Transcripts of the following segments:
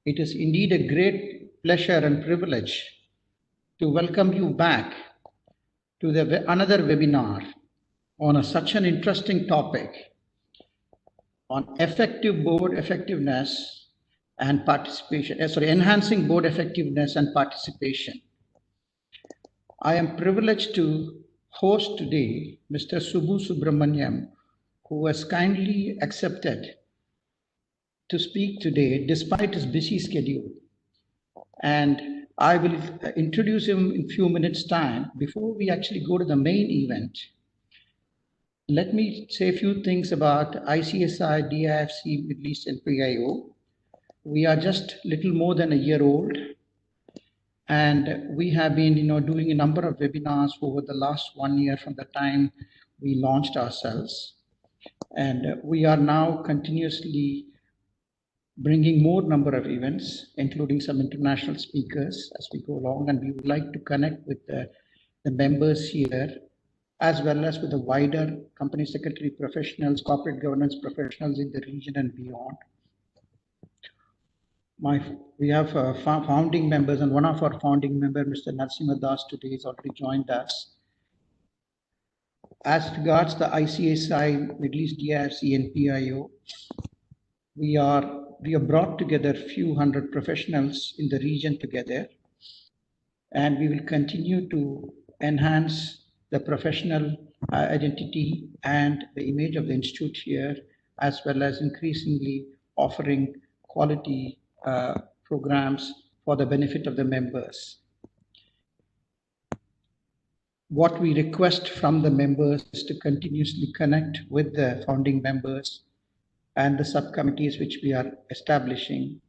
It is indeed a great pleasure and privilege to welcome you back to another webinar on such an interesting topic on effective board effectiveness and participation. Enhancing board effectiveness and participation. I am privileged to host today Mr. Subbu Subramaniam, who has kindly accepted to speak today despite his busy schedule. And I will introduce him in a few minutes' time. Before we actually go to the main event, let me say a few things about ICSI, DIFC, Middle East, and PIO. We are just little more than a year old, and we have been doing a number of webinars over the last 1 year from the time we launched ourselves. And we are now continuously bringing more number of events, including some international speakers as we go along, and we would like to connect with the members here, as well as with the wider company secretary professionals, corporate governance professionals in the region and beyond. We have founding members, and one of our founding members, Mr. Narasimha Das, today has already joined us. As regards the ICSI, Middle East, DIFC, and PIO, we have brought together a few hundred professionals in the region together, and we will continue to enhance the professional identity and the image of the institute here, as well as increasingly offering quality programs for the benefit of the members. What we request from the members is to continuously connect with the founding members and the subcommittees which we are establishing.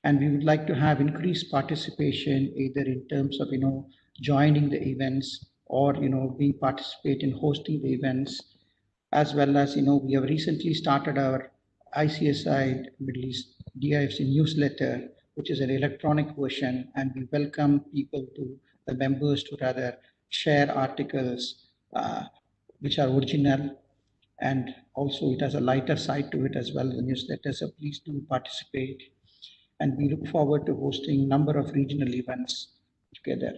And we would like to have increased participation, either in terms of, joining the events or, we participate in hosting the events, as well as, we have recently started our ICSI Middle East DIFC newsletter, which is an electronic version, and we welcome people the members to rather share articles which are original, and also it has a lighter side to it as well, the newsletter, so please do participate. And we look forward to hosting a number of regional events together.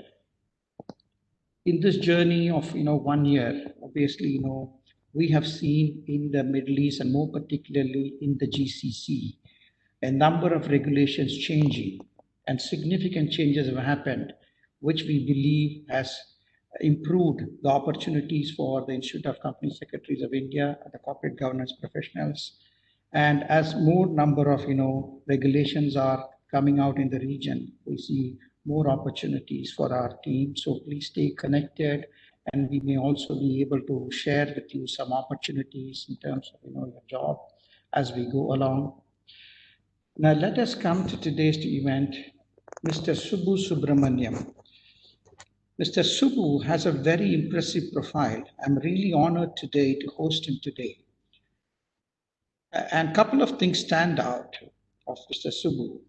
In this journey of 1 year, obviously, we have seen in the Middle East, and more particularly in the GCC, a number of regulations changing, and significant changes have happened, which we believe has improved the opportunities for the Institute of Company Secretaries of India and the corporate governance professionals. And as more number of regulations are coming out in the region, we see more opportunities for our team. So please stay connected, and we may also be able to share with you some opportunities in terms of your job as we go along. Now let us come to today's event. Mr. Subbu Subramaniam. Mr. Subbu has a very impressive profile. I'm really honored today to host him today. And a couple of things stand out of Mr. Subbu.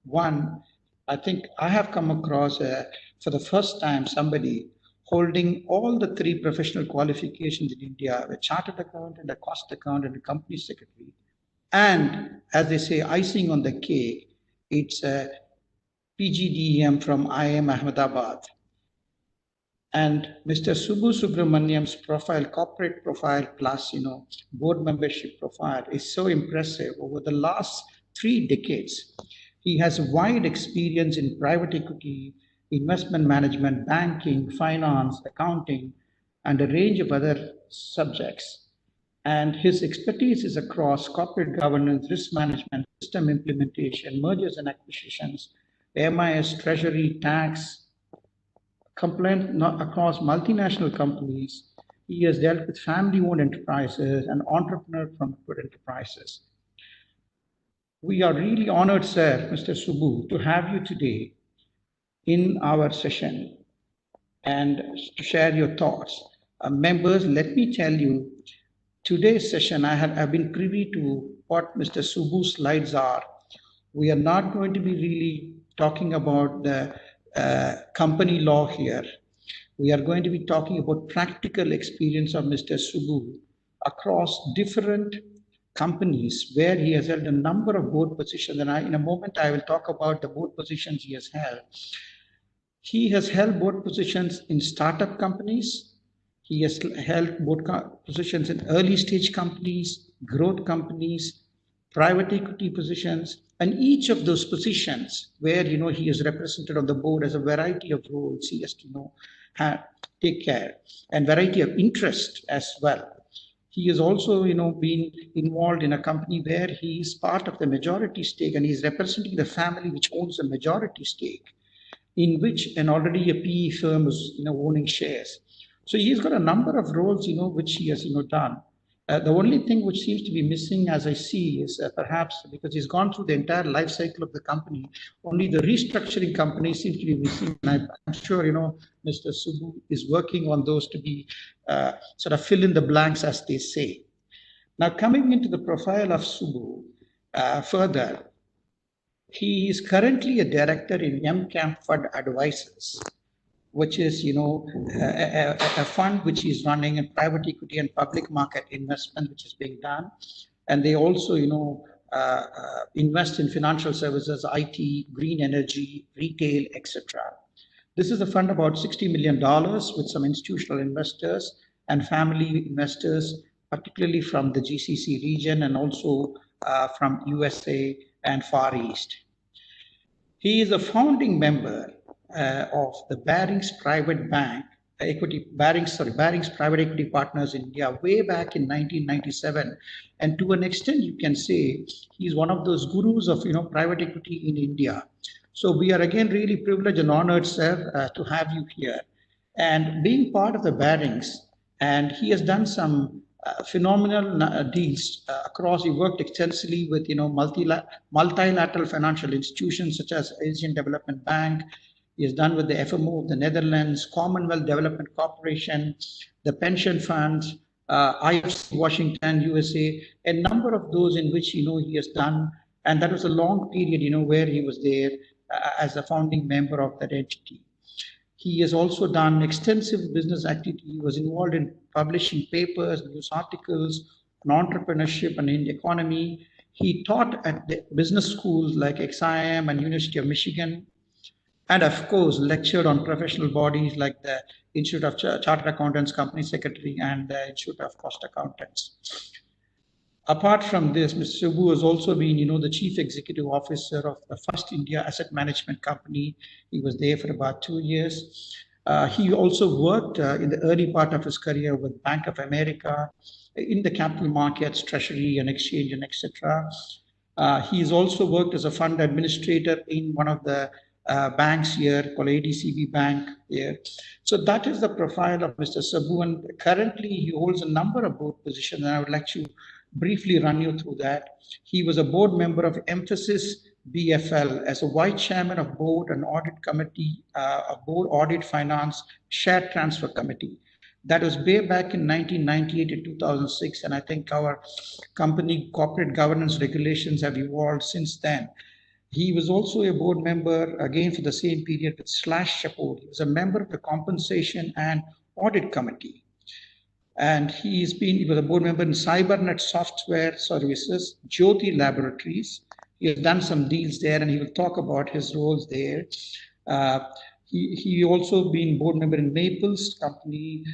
One, I think I have come across for the first time somebody holding all the 3 professional qualifications in India: a chartered accountant, a cost accountant, and a company secretary. And as they say, icing on the cake, it's a PGDM from IIM Ahmedabad. And Mr. Subbu Subramaniam's profile, corporate profile plus board membership profile is so impressive. Over the last 3 decades, he has wide experience in private equity, investment management, banking, finance, accounting, and a range of other subjects. And his expertise is across corporate governance, risk management, system implementation, mergers and acquisitions, MIS, treasury, tax, compliance across multinational companies. He has dealt with family-owned enterprises and entrepreneur-from-good enterprises. We are really honored, sir, Mr. Subbu, to have you today in our session and to share your thoughts. Members, let me tell you, today's session, I've been privy to what Mr. Subbu's slides are. We are not going to be really talking about the company law here. We are going to be talking about practical experience of Mr. Subbu across different companies where he has held a number of board positions. And in a moment, I will talk about the board positions he has held. He has held board positions in startup companies. He has held board positions in early stage companies, growth companies, private equity positions, and each of those positions where he is represented on the board as a variety of roles he has to take care, and variety of interest as well. He has also been involved in a company where he is part of the majority stake, and he is representing the family which owns a majority stake, in which and already a PE firm is owning shares. So he's got a number of roles which he has done. The only thing which seems to be missing, as I see, is perhaps because he's gone through the entire life cycle of the company, only the restructuring company seems to be missing. And I'm sure Mr. Subbu is working on those to be sort of fill in the blanks, as they say. Now, coming into the profile of Subbu further, he is currently a director in MCAM Fund Advisors, which is a fund which is running in private equity and public market investment, which is being done, and they also invest in financial services, IT, green energy, retail, etc. This is a fund about $60 million with some institutional investors and family investors, particularly from the GCC region and also from USA and Far East. He is a founding member of the Barings Private Bank, Barings Private Equity Partners in India, way back in 1997. And to an extent, you can say he's one of those gurus of private equity in India. So we are again really privileged and honored, sir, to have you here. And being part of the Barings, and he has done some phenomenal deals across. He worked extensively with multilateral financial institutions such as Asian Development Bank. He has done with the FMO of the Netherlands, Commonwealth Development Corporation, the pension funds, IFC Washington, USA, a number of those in which he has done, and that was a long period where he was there as a founding member of that entity. He has also done extensive business activity. He was involved in publishing papers, news articles on entrepreneurship and in the economy. He taught at the business schools like XIM and University of Michigan, and of course lectured on professional bodies like the Institute of Chartered Accountants, Company Secretary, and the Institute of Cost Accountants. Apart from this, Mr. Subbu has also been, the Chief Executive Officer of the First India Asset Management Company. He was there for about 2 years. He also worked in the early part of his career with Bank of America in the capital markets, treasury and exchange, and etc. He's also worked as a fund administrator in one of the banks here called ADCB Bank here. So that is the profile of Mr. Subbu, and currently he holds a number of board positions, and I would like to briefly run you through that. He was a board member of Emphasis BFL as a vice chairman of board and audit committee, of board audit finance share transfer committee. That was way back in 1998 to 2006, and I think our company corporate governance regulations have evolved since then. He was also a board member again for the same period with Slash Support. He was a member of the compensation and audit committee. And he was a board member in Cybernet Software Services, Jyoti Laboratories. He has done some deals there, and he will talk about his roles there. He also been board member in Maples Company,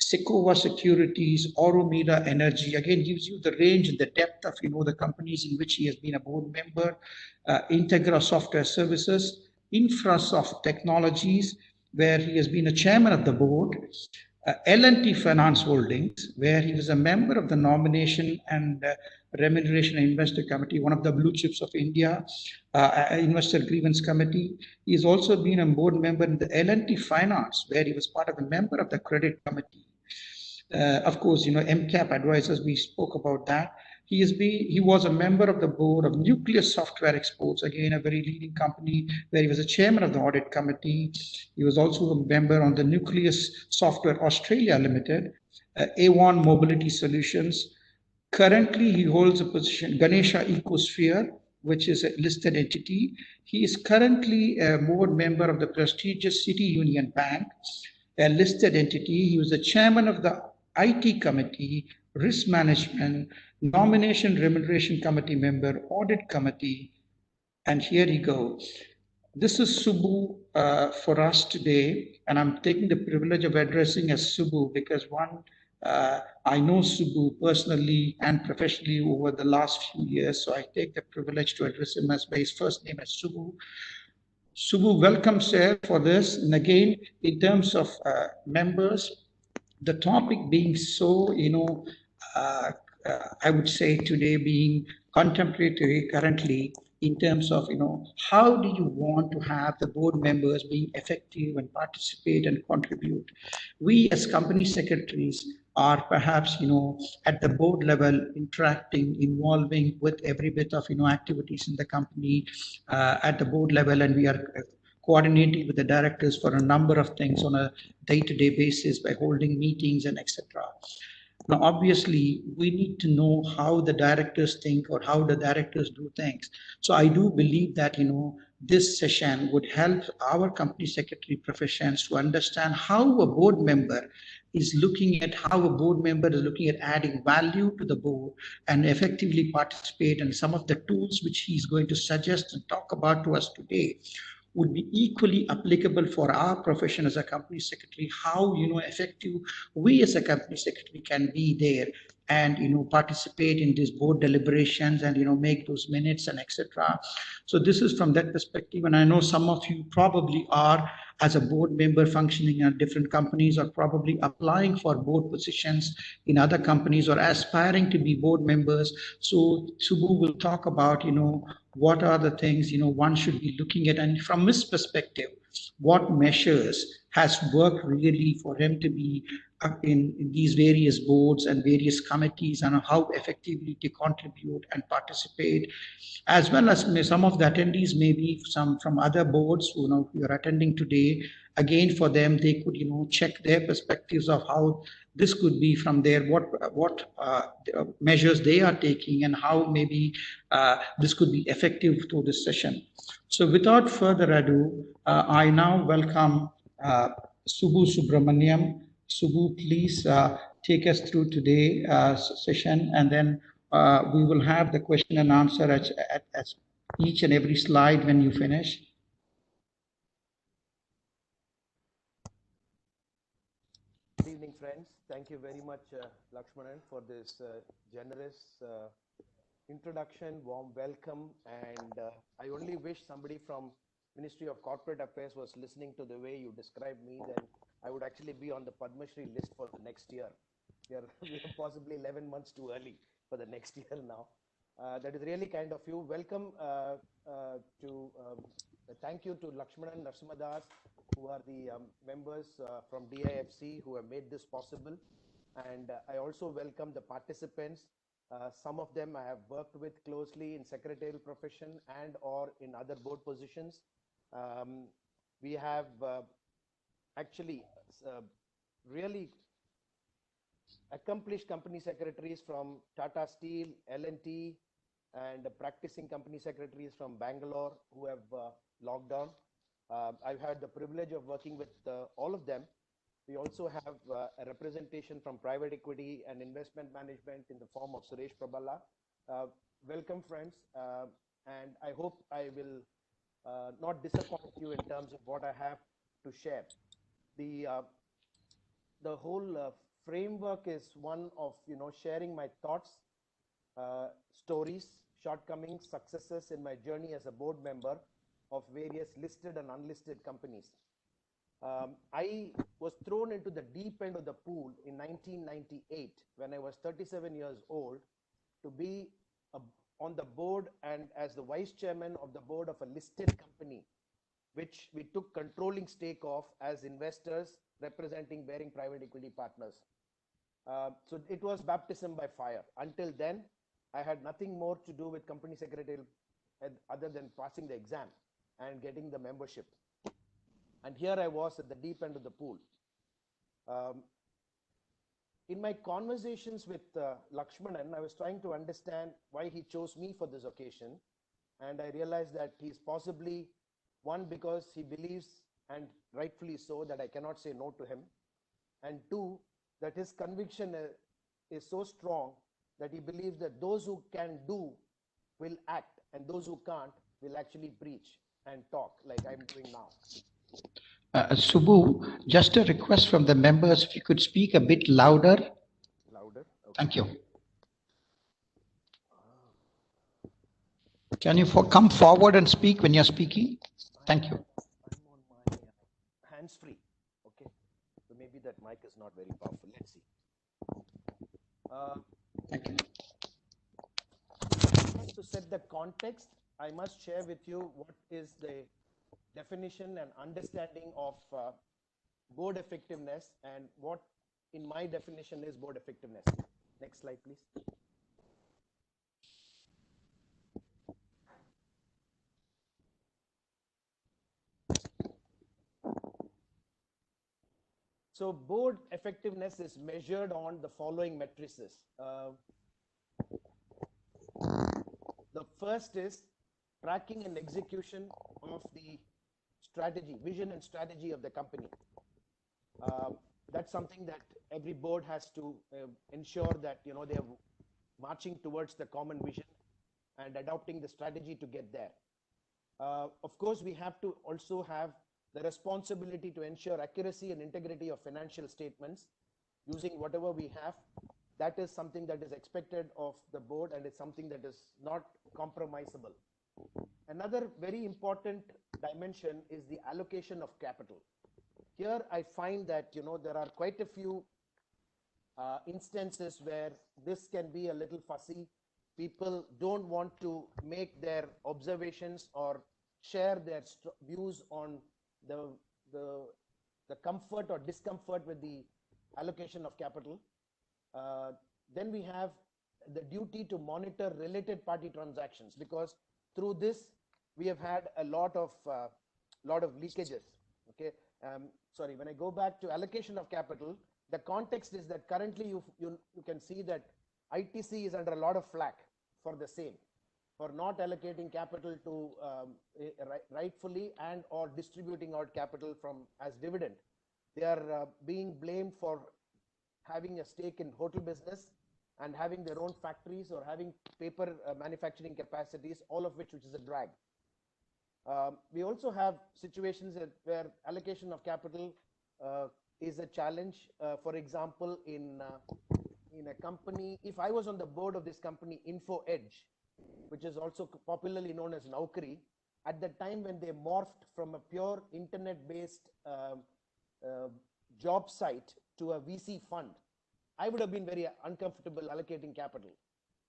Secova Securities, Auromeda Energy. Again, gives you the range and the depth of the companies in which he has been a board member. Integra Software Services, Infrasoft Technologies, where he has been a chairman of the board. L&T Finance Holdings, where he was a member of the Nomination and Remuneration and Investor Committee, one of the blue chips of India, Investor Grievance Committee. He has also been a board member in the L&T Finance, where he was part of a member of the Credit Committee. Of course, MCAP Advisors, we spoke about that. He was a member of the board of Nucleus Software Exports, again, a very leading company where he was a chairman of the audit committee. He was also a member on the Nucleus Software Australia Limited, A1 Mobility Solutions. Currently, he holds a position, Ganesha Ecosphere, which is a listed entity. He is currently a board member of the prestigious City Union Bank, a listed entity. He was the chairman of the IT committee risk management, nomination remuneration committee member, audit committee, and here you go. This is Subbu for us today, and I'm taking the privilege of addressing as Subbu because I know Subbu personally and professionally over the last few years, so I take the privilege to address him as by his first name as Subbu. Subbu, welcome, sir, for this. And again, in terms of members, the topic being so, uh, I would say today being contemporary currently in terms of, how do you want to have the board members being effective and participate and contribute? We as company secretaries are perhaps, at the board level interacting, involving with every bit of, activities in the company at the board level, and we are coordinating with the directors for a number of things on a day-to-day basis by holding meetings and etc. Now, obviously, we need to know how the directors think or how the directors do things. So I do believe that, this session would help our company secretary professions to understand how a board member is looking at how a board member is looking at adding value to the board and effectively participate, and some of the tools which he's going to suggest and talk about to us today would be equally applicable for our profession as a company secretary, how effective we as a company secretary can be there and participate in these board deliberations and make those minutes and etc. So this is from that perspective, and I know some of you probably are as a board member functioning at different companies or probably applying for board positions in other companies or aspiring to be board members. So Subbu will talk about what are the things one should be looking at, and from his perspective what measures has worked really for him to be in these various boards and various committees, and how effectively to contribute and participate, as well as some of the attendees may be some from other boards who are attending today. Again, for them, they could check their perspectives of how this could be from there, what measures they are taking, and how maybe this could be effective through this session. So without further ado, I now welcome Subbu Subramaniam. Subbu, please take us through today's session, and then we will have the question and answer at each and every slide when you finish. Good evening, friends. Thank you very much, Lakshmanan, for this generous introduction, warm welcome. And I only wish somebody from Ministry of Corporate Affairs was listening to the way you described me, then I would actually be on the Padma Shri list for the next year. We are possibly 11 months too early for the next year now. That is really kind of you. Welcome thank you to Lakshmanan, Narasimhadas, who are the members from DIFC who have made this possible. And I also welcome the participants. Some of them I have worked with closely in secretarial profession and or in other board positions. We have actually really accomplished company secretaries from Tata Steel, L&T, and practicing company secretaries from Bangalore who have logged on. I've had the privilege of working with all of them. We also have a representation from private equity and investment management in the form of Suresh Prabhala. Welcome, friends, and I hope I will not disappoint you in terms of what I have to share. The whole framework is one of sharing my thoughts, stories, shortcomings, successes in my journey as a board member of various listed and unlisted companies. I was thrown into the deep end of the pool in 1998 when I was 37 years old to be on the board and as the vice chairman of the board of a listed company, which we took controlling stake of as investors representing Baring Private Equity Partners. So it was baptism by fire. Until then, I had nothing more to do with company secretarial other than passing the exam and getting the membership. And here I was at the deep end of the pool. In my conversations with Lakshmanan, I was trying to understand why he chose me for this occasion. And I realized that he's possibly, one, because he believes, and rightfully so, that I cannot say no to him. And two, that his conviction is so strong that he believes that those who can do will act, and those who can't will actually preach and talk like I'm doing now. Subbu, just a request from the members, if you could speak a bit louder. Louder? Okay. Thank you. Can you come forward and speak when you're speaking? Thank you. I'm on my hands-free. Okay. So maybe that mic is not very powerful. Let's see. Thank you. Just to set the context, I must share with you what is the definition and understanding of board effectiveness and what in my definition is board effectiveness. Next slide, please. So board effectiveness is measured on the following matrices. The first is tracking and execution of the strategy, vision and strategy of the company. That's something that every board has to ensure that they are marching towards the common vision and adopting the strategy to get there. Of course, we have to also have the responsibility to ensure accuracy and integrity of financial statements using whatever we have. That is something that is expected of the board, and it's something that is not compromisable. Another very important dimension is the allocation of capital. Here I find that there are quite a few instances where this can be a little fussy. People don't want to make their observations or share their views on the comfort or discomfort with the allocation of capital. Then we have the duty to monitor related party transactions, because through this we have had a lot of leakages. Okay. Sorry, when I go back to allocation of capital, the context is that currently you can see that ITC is under a lot of flack for the same, for not allocating capital to rightfully and or distributing out capital as dividend. They are being blamed for having a stake in hotel business and having their own factories or having paper manufacturing capacities, all of which is a drag. We also have situations where allocation of capital is a challenge. For example, in a company, if I was on the board of this company, Info Edge, which is also popularly known as Naukri, at the time when they morphed from a pure internet-based job site to a VC fund, I would have been very uncomfortable allocating capital.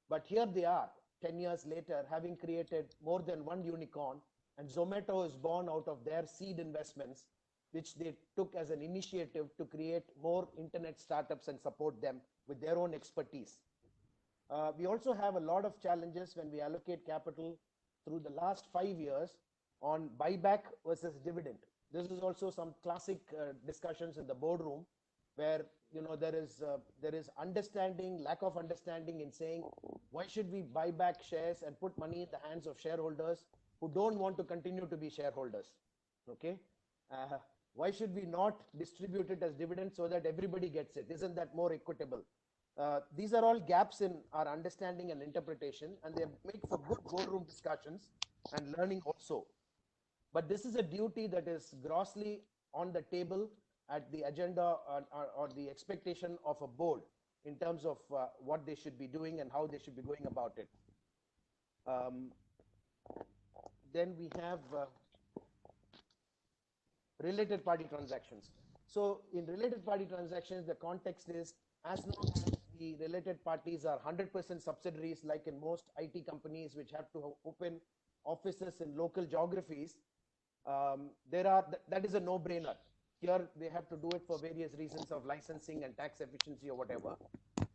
But here they are, 10 years later, having created more than one unicorn, and Zomato is born out of their seed investments, which they took as an initiative to create more internet startups and support them with their own expertise. We also have a lot of challenges when we allocate capital through the last 5 years on buyback versus dividend. This is also some classic discussions in the boardroom where there is understanding, lack of understanding in saying, why should we buy back shares and put money in the hands of shareholders who don't want to continue to be shareholders? Okay. Why should we not distribute it as dividends so that everybody gets it? Isn't that more equitable? These are all gaps in our understanding and interpretation, and they make for good boardroom discussions and learning also. But this is a duty that is grossly on the table at the agenda or the expectation of a board in terms of what they should be doing and how they should be going about it. Then we have related party transactions. So in related party transactions, the context is, as long as the related parties are 100% subsidiaries, like in most IT companies which have to open offices in local geographies, that is a no-brainer. Here they have to do it for various reasons of licensing and tax efficiency or whatever.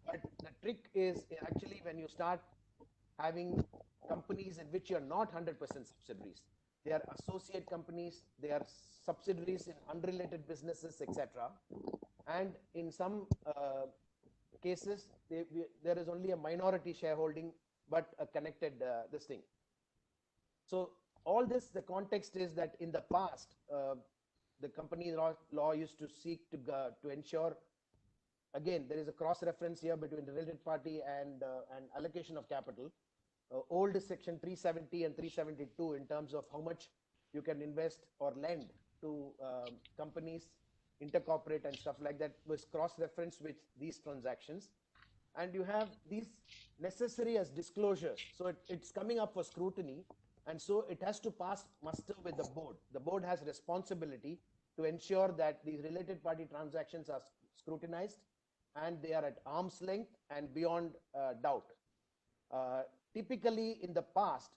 But the trick is actually when you start having companies in which you're not 100% subsidiaries. They are associate companies, they are subsidiaries in unrelated businesses, etc. And in some cases, there is only a minority shareholding, but a connected this thing. So all this, the context is that in the past, the company law used to seek to ensure again, there is a cross reference here between related party and allocation of capital. Old is section 370 and 372 in terms of how much you can invest or lend to companies, intercorporate and stuff like that, was cross-referenced with these transactions. And you have these necessary as disclosures. So it's coming up for scrutiny. And so it has to pass muster with the board. The board has responsibility to ensure that these related party transactions are scrutinized and they are at arm's length and beyond doubt. Typically in the past,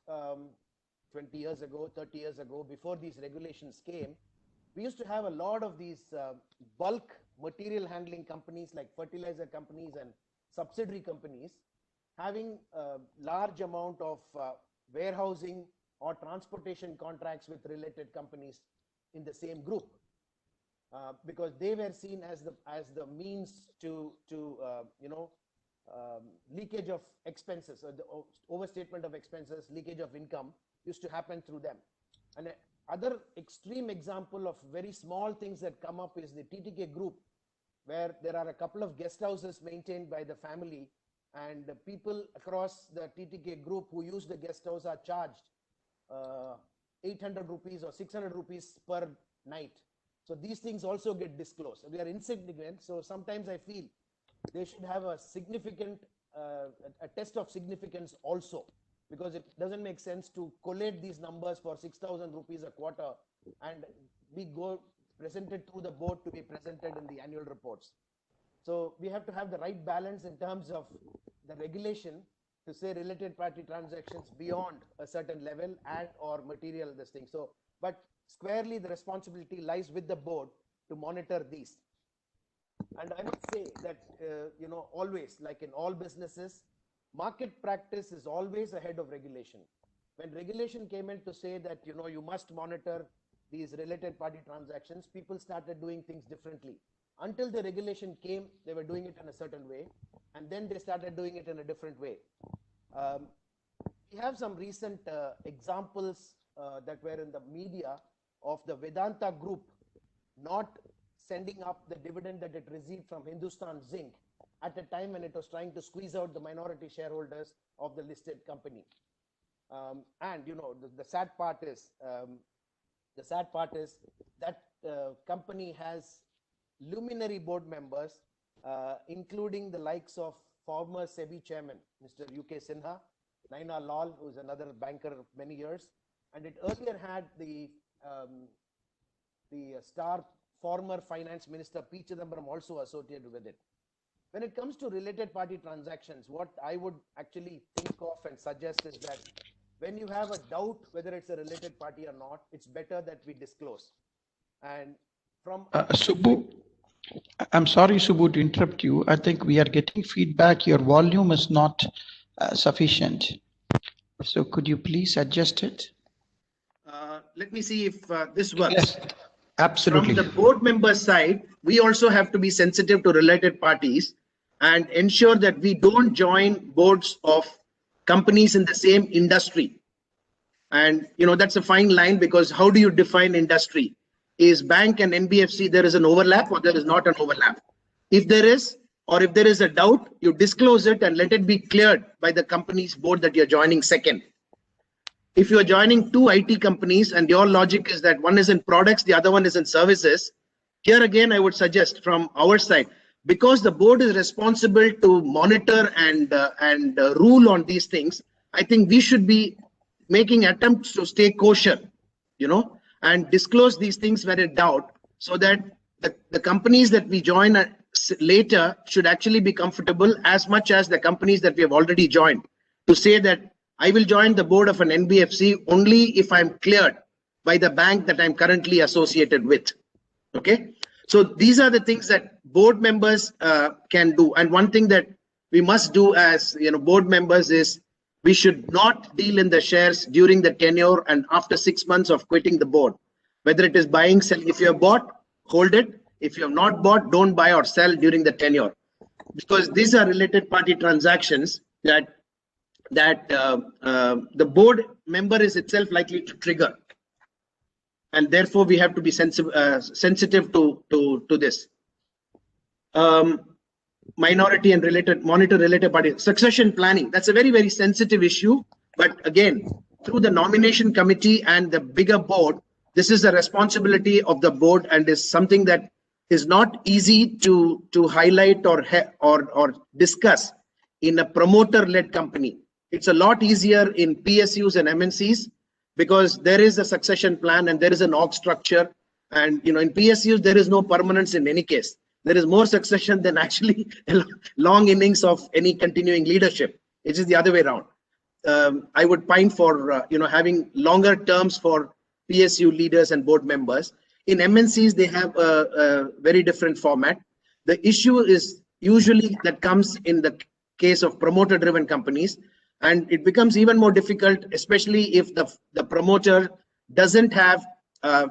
20 years ago, 30 years ago, before these regulations came, we used to have a lot of these bulk material handling companies like fertilizer companies and subsidiary companies having a large amount of warehousing or transportation contracts with related companies in the same group, because they were seen as the means to leakage of expenses, or the overstatement of expenses, leakage of income used to happen through them. And other extreme example of very small things that come up is the TTK group, where there are a couple of guest houses maintained by the family, and the people across the TTK group who use the guest house are charged 800 rupees or 600 rupees per night. So these things also get disclosed. They are insignificant. So sometimes I feel they should have a significant, a test of significance also, because it doesn't make sense to collate these numbers for 6,000 rupees a quarter and we go presented through the board to be presented in the annual reports. So we have to have the right balance in terms of the regulation to say related party transactions beyond a certain level and or material this thing. So, but squarely the responsibility lies with the board to monitor these. And I must say that, always, like in all businesses, market practice is always ahead of regulation. When regulation came in to say that, you must monitor these related party transactions, people started doing things differently. Until the regulation came, they were doing it in a certain way, and then they started doing it in a different way. We have some recent examples that were in the media of the Vedanta group not sending up the dividend that it received from Hindustan Zinc at a time when it was trying to squeeze out the minority shareholders of the listed company. And the sad part is that company has luminary board members, including the likes of former SEBI chairman, Mr. UK Sinha, Naina Lal, who is another banker of many years, and it earlier had the star former finance minister P. Chidambaram also associated with it. When it comes to related party transactions, what I would actually think of and suggest is that when you have a doubt whether it's a related party or not, it's better that we disclose. And from Subbu, I'm sorry, Subbu, to interrupt you. I think we are getting feedback. Your volume is not sufficient. So could you please adjust it? Let me see if this works. Yes, absolutely. From the board member side, we also have to be sensitive to related parties and ensure that we don't join boards of companies in the same industry. And that's a fine line, because how do you define industry? Is bank and NBFC, there is an overlap or there is not an overlap? If there is, or if there is a doubt, you disclose it and let it be cleared by the company's board that you're joining second. If you're joining two IT companies and your logic is that one is in products, the other one is in services, here again, I would suggest from our side, because the board is responsible to monitor and rule on these things, I think we should be making attempts to stay kosher, and disclose these things when in doubt, so that the companies that we join later should actually be comfortable as much as the companies that we have already joined, to say that I will join the board of an NBFC only if I'm cleared by the bank that I'm currently associated with. Okay, so these are the things that board members can do. And one thing that we must do as board members is we should not deal in the shares during the tenure and after 6 months of quitting the board. Whether it is buying, selling, if you have bought, hold it. If you have not bought, don't buy or sell during the tenure, because these are related party transactions that the board member is itself likely to trigger, and therefore we have to be sensitive to this. minority and monitor related party succession planning. That's a very, very sensitive issue. But again, through the nomination committee and the bigger board, this is the responsibility of the board and is something that is not easy to highlight or discuss in a promoter-led company. It's a lot easier in PSUs and MNCs because there is a succession plan and there is an org structure. And in PSUs, there is no permanence in any case. There is more succession than actually a long innings of any continuing leadership. It is the other way around. I would pine for having longer terms for PSU leaders and board members. In MNCs, they have a very different format. The issue is usually that comes in the case of promoter-driven companies, and it becomes even more difficult, especially if the promoter doesn't have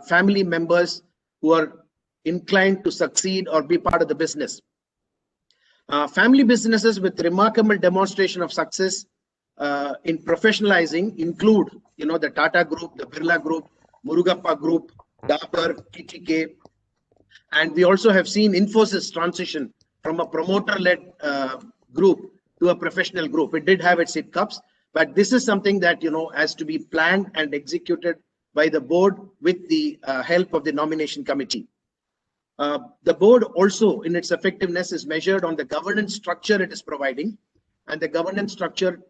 family members who are inclined to succeed or be part of the business. Family businesses with remarkable demonstration of success in professionalizing include, the Tata Group, the Birla Group, Murugappa Group, Dabur, TTK, and we also have seen Infosys transition from a promoter-led group to a professional group. It did have its hiccups, but this is something that has to be planned and executed by the board with the help of the nomination committee. The board also, in its effectiveness, is measured on the governance structure it is providing, and the governance structure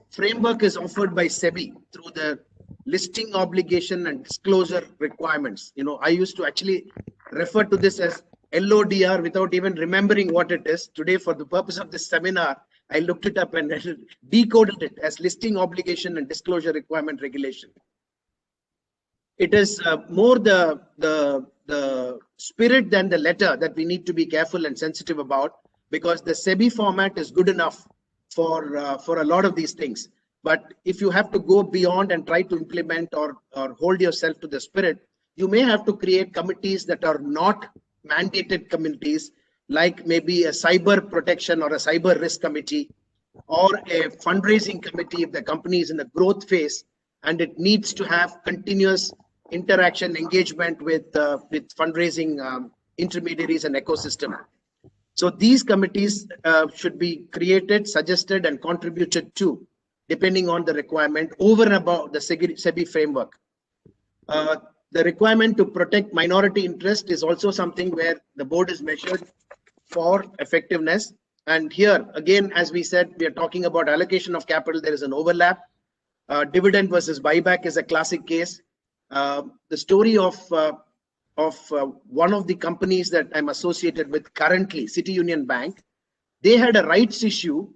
framework is offered by SEBI through the listing obligation and disclosure requirements. I used to actually refer to this as LODR without even remembering what it is. Today, for the purpose of this seminar, I looked it up and decoded it as listing obligation and disclosure requirement regulation. It is more the spirit than the letter that we need to be careful and sensitive about, because the SEBI format is good enough for a lot of these things. But if you have to go beyond and try to implement or hold yourself to the spirit, you may have to create committees that are not mandated committees, like maybe a cyber protection or a cyber risk committee, or a fundraising committee if the company is in the growth phase and it needs to have continuous interaction, engagement with fundraising intermediaries and ecosystem. So these committees should be created, suggested, and contributed to, depending on the requirement, over and above the SEBI framework. The requirement to protect minority interest is also something where the board is measured for effectiveness. And here, again, as we said, we are talking about allocation of capital. There is an overlap. Dividend versus buyback is a classic case. The story of one of the companies that I'm associated with currently, City Union Bank, they had a rights issue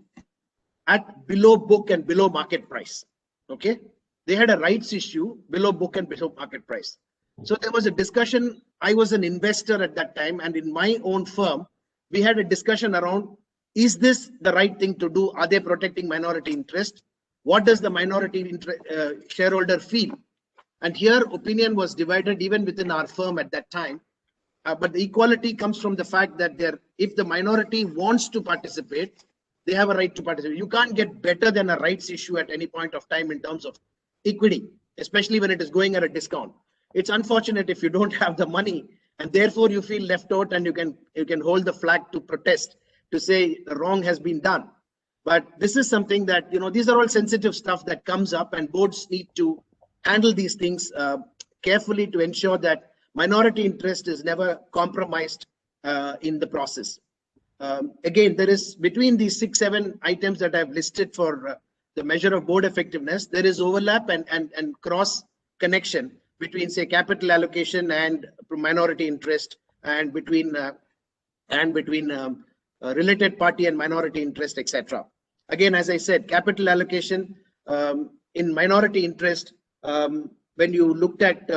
at below book and below market price. Okay, they had a rights issue below book and below market price. So there was a discussion. I was an investor at that time, and in my own firm, we had a discussion around, is this the right thing to do? Are they protecting minority interest? What does the minority shareholder feel? And here opinion was divided even within our firm at that time. But the equality comes from the fact that if the minority wants to participate, they have a right to participate. You can't get better than a rights issue at any point of time in terms of equity, especially when it is going at a discount. It's unfortunate if you don't have the money and therefore you feel left out, and you can hold the flag to protest, to say the wrong has been done. But this is something that, these are all sensitive stuff that comes up, and boards need to handle these things carefully to ensure that minority interest is never compromised in the process. Again, there is, between these 6-7 items that I've listed for the measure of board effectiveness, there is overlap and cross connection between, say, capital allocation and minority interest, and between related party and minority interest, etc. Again, as I said, capital allocation in minority interest, when you looked at,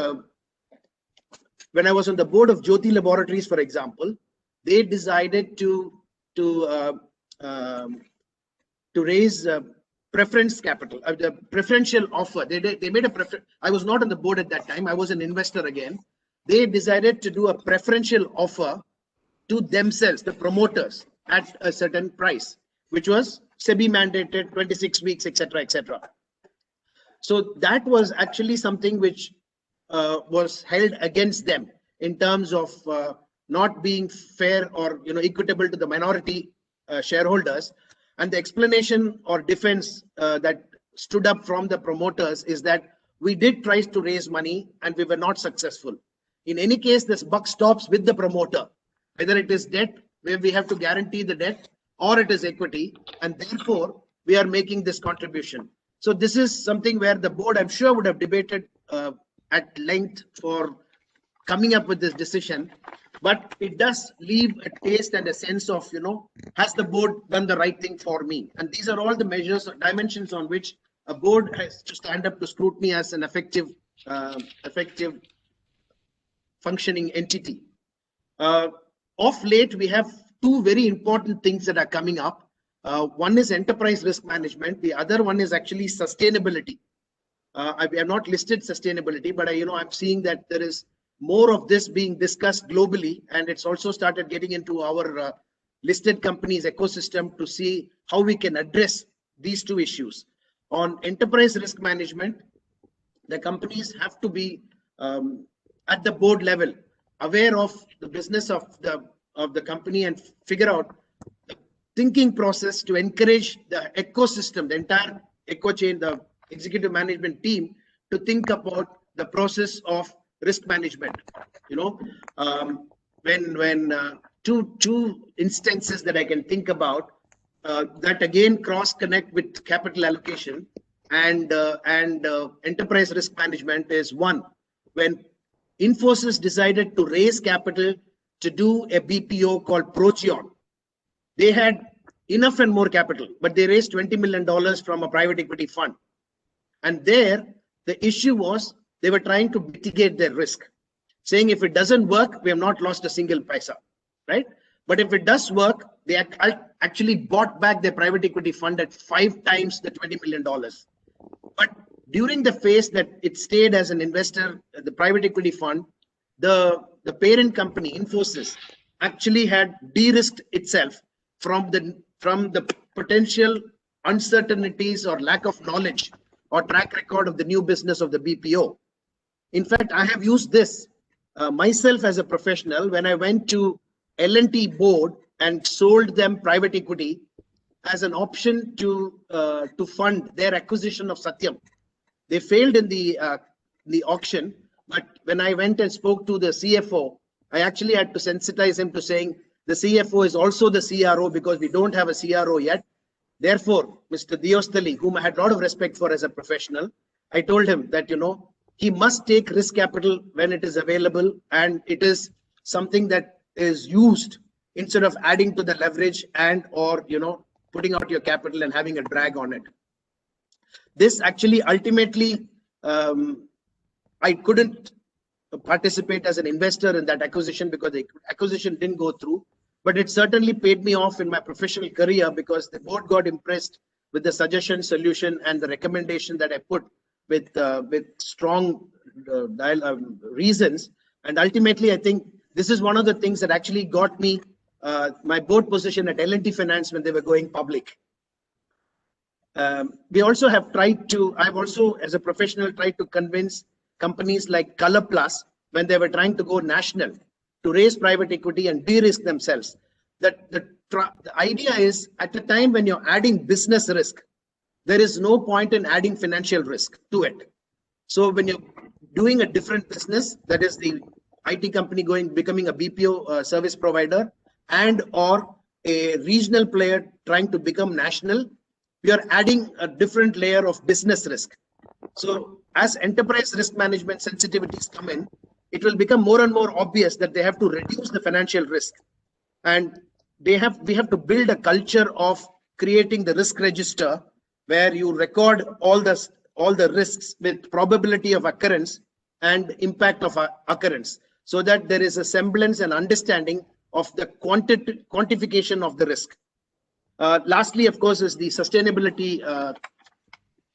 when I was on the board of Jyoti Laboratories, for example, they decided to raise preference capital, the preferential offer. They made a preference. I was not on the board at that time. I was an investor again. They decided to do a preferential offer to themselves, the promoters, at a certain price, which was SEBI mandated, 26 weeks, etc., etc. So that was actually something which was held against them in terms of not being fair or equitable to the minority shareholders. And the explanation or defense that stood up from the promoters is that we did try to raise money and we were not successful. In any case, this buck stops with the promoter, whether it is debt where we have to guarantee the debt or it is equity, and therefore we are making this contribution. So this is something where the board, I'm sure, would have debated at length for coming up with this decision, but it does leave a taste and a sense of, has the board done the right thing for me? And these are all the measures or dimensions on which a board has to stand up to scrutiny as an effective functioning entity. Of late, we have two very important things that are coming up. One is enterprise risk management. The other one is actually sustainability. I have not listed sustainability, but I'm seeing that there is more of this being discussed globally, and it's also started getting into our listed companies ecosystem to see how we can address these two issues. On enterprise risk management, the companies have to be at the board level aware of the business of the company and figure out the thinking process to encourage the ecosystem, the entire eco chain, the executive management team, to think about the process of risk management. When two instances that I can think about that again cross connect with capital allocation and enterprise risk management is one. When Infosys decided to raise capital to do a BPO called Prochion, they had enough and more capital, but they raised $20 million from a private equity fund. And there, the issue was they were trying to mitigate their risk, saying if it doesn't work, we have not lost a single paisa, right? But if it does work, they actually bought back their private equity fund at 5 times the $20 million. But during the phase that it stayed as an investor, the private equity fund, the parent company, Infosys, actually had de-risked itself from the potential uncertainties or lack of knowledge or track record of the new business of the BPO. In fact, I have used this myself as a professional when I went to L&T board and sold them private equity as an option to fund their acquisition of Satyam. They failed in the auction, but when I went and spoke to the CFO, I actually had to sensitize him to saying the CFO is also the CRO because we don't have a CRO yet. Therefore, Mr. Diostali, whom I had a lot of respect for as a professional, I told him that, he must take risk capital when it is available and it is something that is used instead of adding to the leverage and or putting out your capital and having a drag on it. This actually ultimately I couldn't participate as an investor in that acquisition because the acquisition didn't go through, but it certainly paid me off in my professional career because the board got impressed with the suggestion, solution, and the recommendation that I put with strong reasons. And ultimately, I think this is one of the things that actually got me my board position at L&T Finance when they were going public. We also have tried to, I've also as a professional tried to convince companies like Color Plus when they were trying to go national to raise private equity and de-risk themselves. That the idea is at the time when you're adding business risk, there is no point in adding financial risk to it. So when you're doing a different business, that is the IT company becoming a BPO service provider and or a regional player trying to become national, we are adding a different layer of business risk. So as enterprise risk management sensitivities come in, it will become more and more obvious that they have to reduce the financial risk. And we have to build a culture of creating the risk register where you record all the risks with probability of occurrence and impact of occurrence, so that there is a semblance and understanding of the quantification of the risk. Lastly, of course, is the sustainability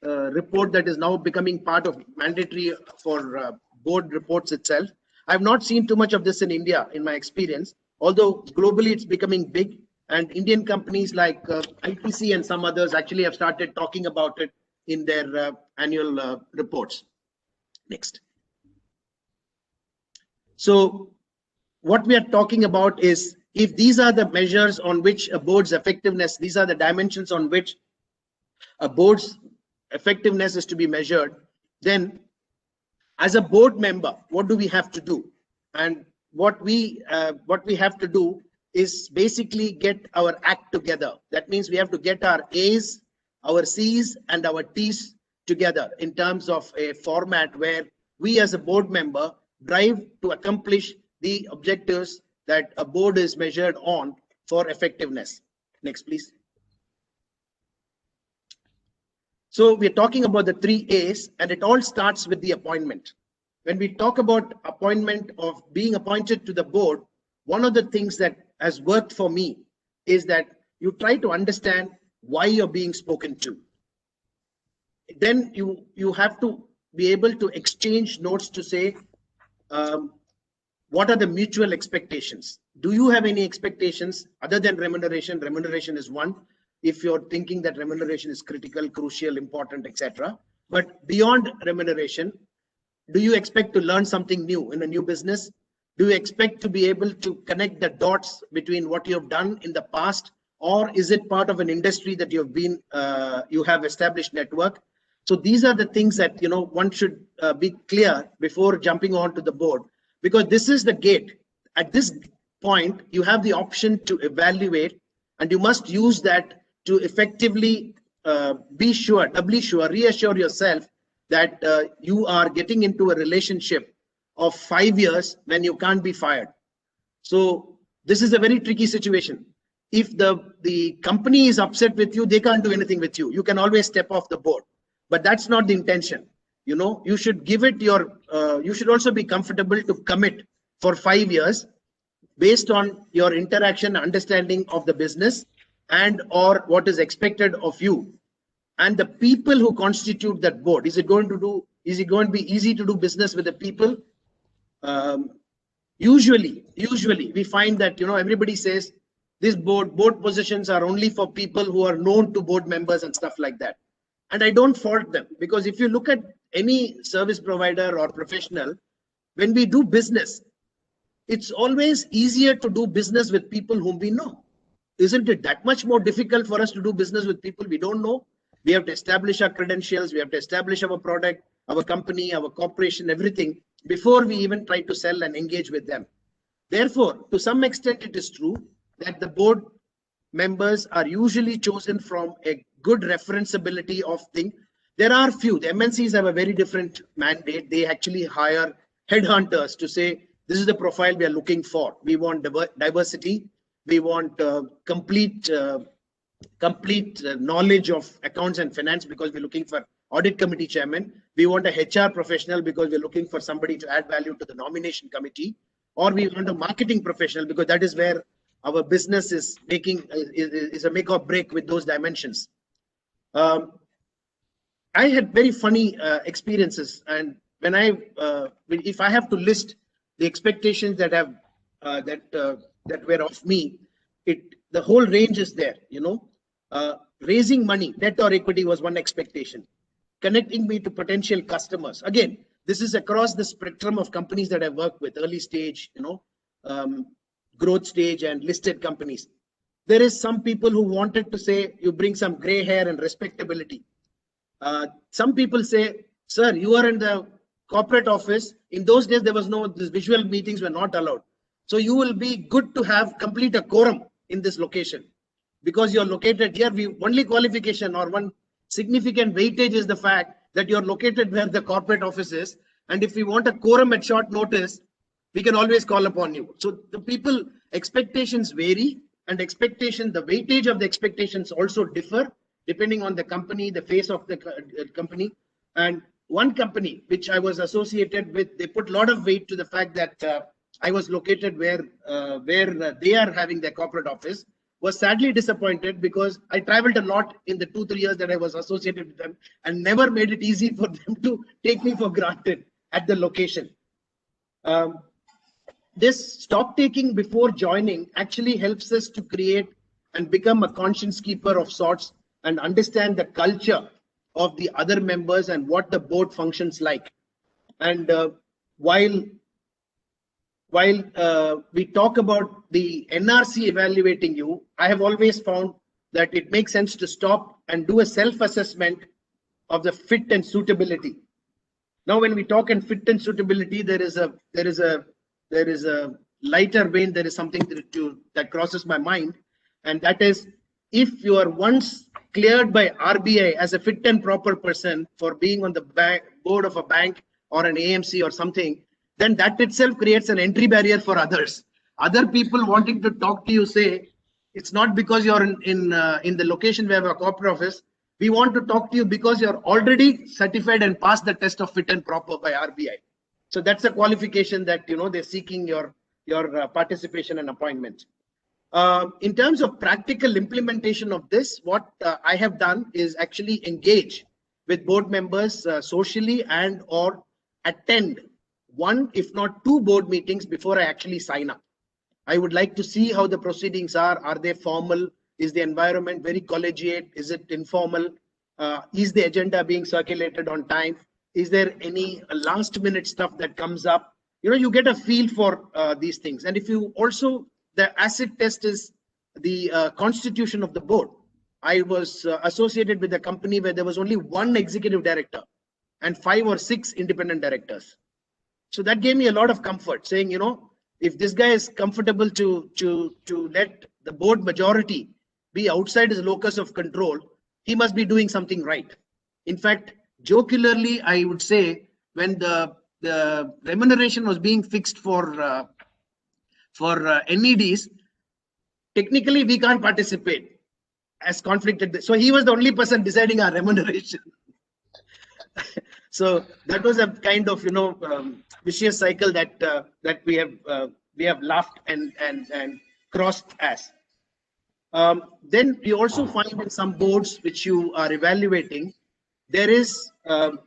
report that is now becoming part of mandatory for board reports itself. I've not seen too much of this in India, in my experience, although globally it's becoming big, and Indian companies like ITC and some others actually have started talking about it in their annual reports. Next. So what we are talking about is, if these are the measures on which a board's effectiveness, these are the dimensions on which a board's effectiveness is to be measured, then as a board member, what do we have to do? And what we have to do is basically get our act together. That means we have to get our A's, our C's, and our T's together in terms of a format where we as a board member drive to accomplish the objectives that a board is measured on for effectiveness. Next, please. So we're talking about the 3 A's, and it all starts with the appointment. When we talk about appointment of being appointed to the board, one of the things that has worked for me is that you try to understand why you're being spoken to. Then you have to be able to exchange notes to say, what are the mutual expectations? Do you have any expectations other than remuneration? Remuneration is one. If you're thinking that remuneration is critical, crucial, important, etc. But beyond remuneration, do you expect to learn something new in a new business? Do you expect to be able to connect the dots between what you have done in the past, or is it part of an industry that you have been, you have established network? So these are the things that one should be clear before jumping on to the board, because this is the gate. At this point, you have the option to evaluate, and you must use that to effectively be sure, doubly sure, reassure yourself that you are getting into a relationship of 5 years when you can't be fired. So this is a very tricky situation. If the company is upset with you, they can't do anything with you. You can always step off the board, but that's not the intention. You should give it your, you should also be comfortable to commit for 5 years based on your interaction, understanding of the business, and or what is expected of you and the people who constitute that board. Is it going to be easy to do business with the people? Usually we find that everybody says this board positions are only for people who are known to board members and stuff like that. And I don't fault them, because if you look at any service provider or professional, when we do business, it's always easier to do business with people whom we know. Isn't it that much more difficult for us to do business with people we don't know? We have to establish our credentials, we have to establish our product, our company, our corporation, everything, before we even try to sell and engage with them. Therefore, to some extent, it is true that the board members are usually chosen from a good referenceability of thing. There are few, the MNCs have a very different mandate. They actually hire headhunters to say, this is the profile we are looking for. We want diversity. We want complete knowledge of accounts and finance, because we're looking for audit committee chairman. We want a HR professional because we're looking for somebody to add value to the nomination committee, or we want a marketing professional because that is where our business is making is a make or break with those dimensions. I had very funny experiences, and when if I have to list the expectations that have that were of me, the whole range is there. Raising money, debt or equity, was one expectation. Connecting me to potential customers. Again, this is across the spectrum of companies that I work with, early stage, growth stage, and listed companies. There is some people who wanted to say, you bring some gray hair and respectability. Some people say, sir, you are in the corporate office. In those days, there was no, these visual meetings were not allowed. So you will be good to have complete a quorum in this location, because you're located here. Only qualification or one significant weightage is the fact that you're located where the corporate office is. And if we want a quorum at short notice, we can always call upon you. So the people expectations vary, and the weightage of the expectations also differ depending on the company, the face of the company. And one company which I was associated with, they put a lot of weight to the fact that I was located where they are having their corporate office. Was sadly disappointed because I traveled a lot in the 2-3 years that I was associated with them, and never made it easy for them to take me for granted at the location. This stock taking before joining actually helps us to create and become a conscience keeper of sorts, and understand the culture of the other members and what the board functions like. And while while we talk about the NRC evaluating you, I have always found that it makes sense to stop and do a self-assessment of the fit and suitability. Now, when we talk in fit and suitability, there is a lighter vein. There is something that crosses my mind, and that is, if you are once cleared by RBI as a fit and proper person for being on the board of a bank or an AMC or something, then that itself creates an entry barrier for others. Other people wanting to talk to you say, it's not because you're in the location where we have a corporate office. We want to talk to you because you're already certified and passed the test of fit and proper by RBI. So that's a qualification that, you know, they're seeking your participation and appointment. In terms of practical implementation of this, what I have done is actually engage with board members socially and or attend one, if not two board meetings before I actually sign up. I would like to see how the proceedings are. Are they formal? Is the environment very collegiate? Is it informal? Is the agenda being circulated on time? Is there any last minute stuff that comes up? You know, you get a feel for these things. And if you also, the acid test is the constitution of the board. I was associated with a company where there was only one executive director and 5 or 6 independent directors. So that gave me a lot of comfort, saying, you know, if this guy is comfortable to let the board majority be outside his locus of control, he must be doing something right. In fact, jocularly, I would say, when the remuneration was being fixed for NEDs, technically we can't participate as conflicted. So he was the only person deciding our remuneration. So that was a kind of, you know, vicious cycle that that we have laughed and crossed as. Then you also find in some boards which you are evaluating, there is what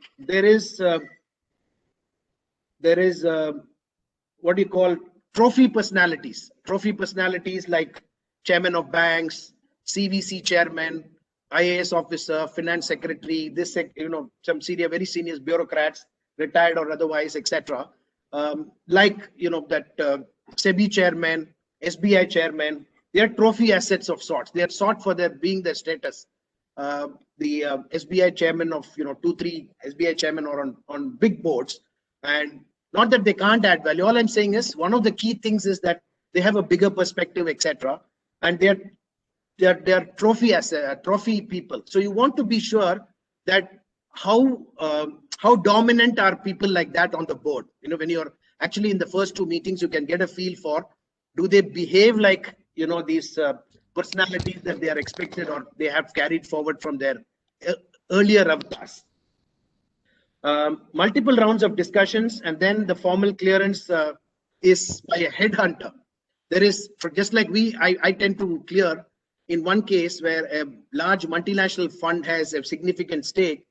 do you call trophy personalities. Trophy personalities like chairman of banks, CVC chairman, IAS officer, finance secretary, this, you know, some very senior bureaucrats, retired or otherwise, etc. Like, you know, that SEBI chairman, SBI chairman, they are trophy assets of sorts. They are sought for their being their status. The SBI chairman of, you know, 2-3 SBI chairman or on big boards, and not that they can't add value. All I'm saying is one of the key things is that they have a bigger perspective, etc. And they are trophy people. So you want to be sure that how dominant are people like that on the board. You know, when you're actually in the first 2 meetings, you can get a feel for, do they behave like, you know, these personalities that they are expected or they have carried forward from their earlier avatars. Multiple rounds of discussions, and then the formal clearance is by a headhunter. There is, just like I tend to clear in one case where a large multinational fund has a significant stake.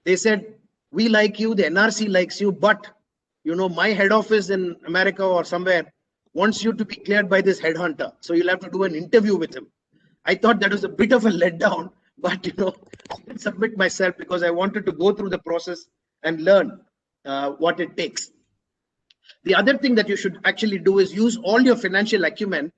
They said, we like you, the NRC likes you, but, you know, my head office in America or somewhere wants you to be cleared by this headhunter. So you'll have to do an interview with him. I thought that was a bit of a letdown, but, you know, I didn't submit myself because I wanted to go through the process and learn what it takes. The other thing that you should actually do is use all your financial acumen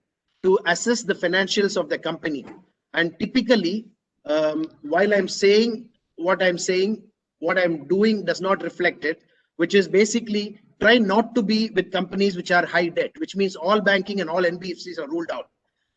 to assess the financials of the company. And typically, while I'm saying what I'm saying, what I'm doing does not reflect it, which is basically try not to be with companies which are high debt, which means all banking and all NBFCs are ruled out.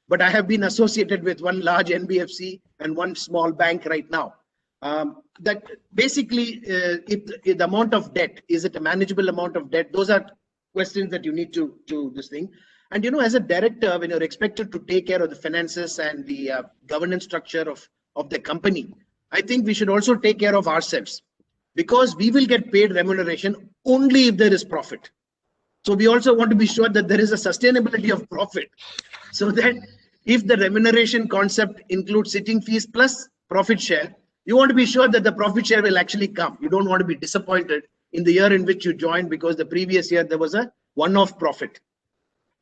But I have been associated with one large NBFC and one small bank right now. That basically, if the amount of debt, is it a manageable amount of debt? Those are questions that you need to this thing. And, you know, as a director, when you're expected to take care of the finances and the governance structure of the company, I think we should also take care of ourselves, because we will get paid remuneration only if there is profit. So we also want to be sure that there is a sustainability of profit, so that if the remuneration concept includes sitting fees plus profit share, you want to be sure that the profit share will actually come. You don't want to be disappointed in the year in which you joined because the previous year there was a one-off profit.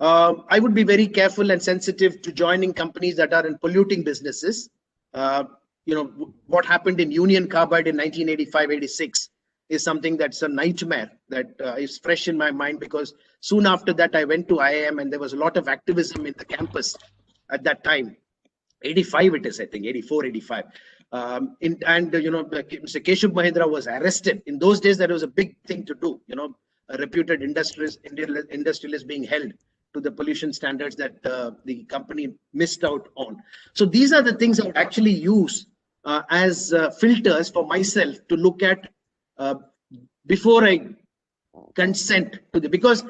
I would be very careful and sensitive to joining companies that are in polluting businesses. You know, what happened in Union Carbide in 1985-86. is something that's a nightmare that is fresh in my mind, because soon after that I went to IIM and there was a lot of activism in the campus at that time. 85 it is, I think, 84, 85. And Mr. Keshub Mahindra was arrested. In those days, that was a big thing to do, a reputed industrialist being held to the pollution standards that the company missed out on. So these are the things I actually use as filters for myself to look at before I consent to the, because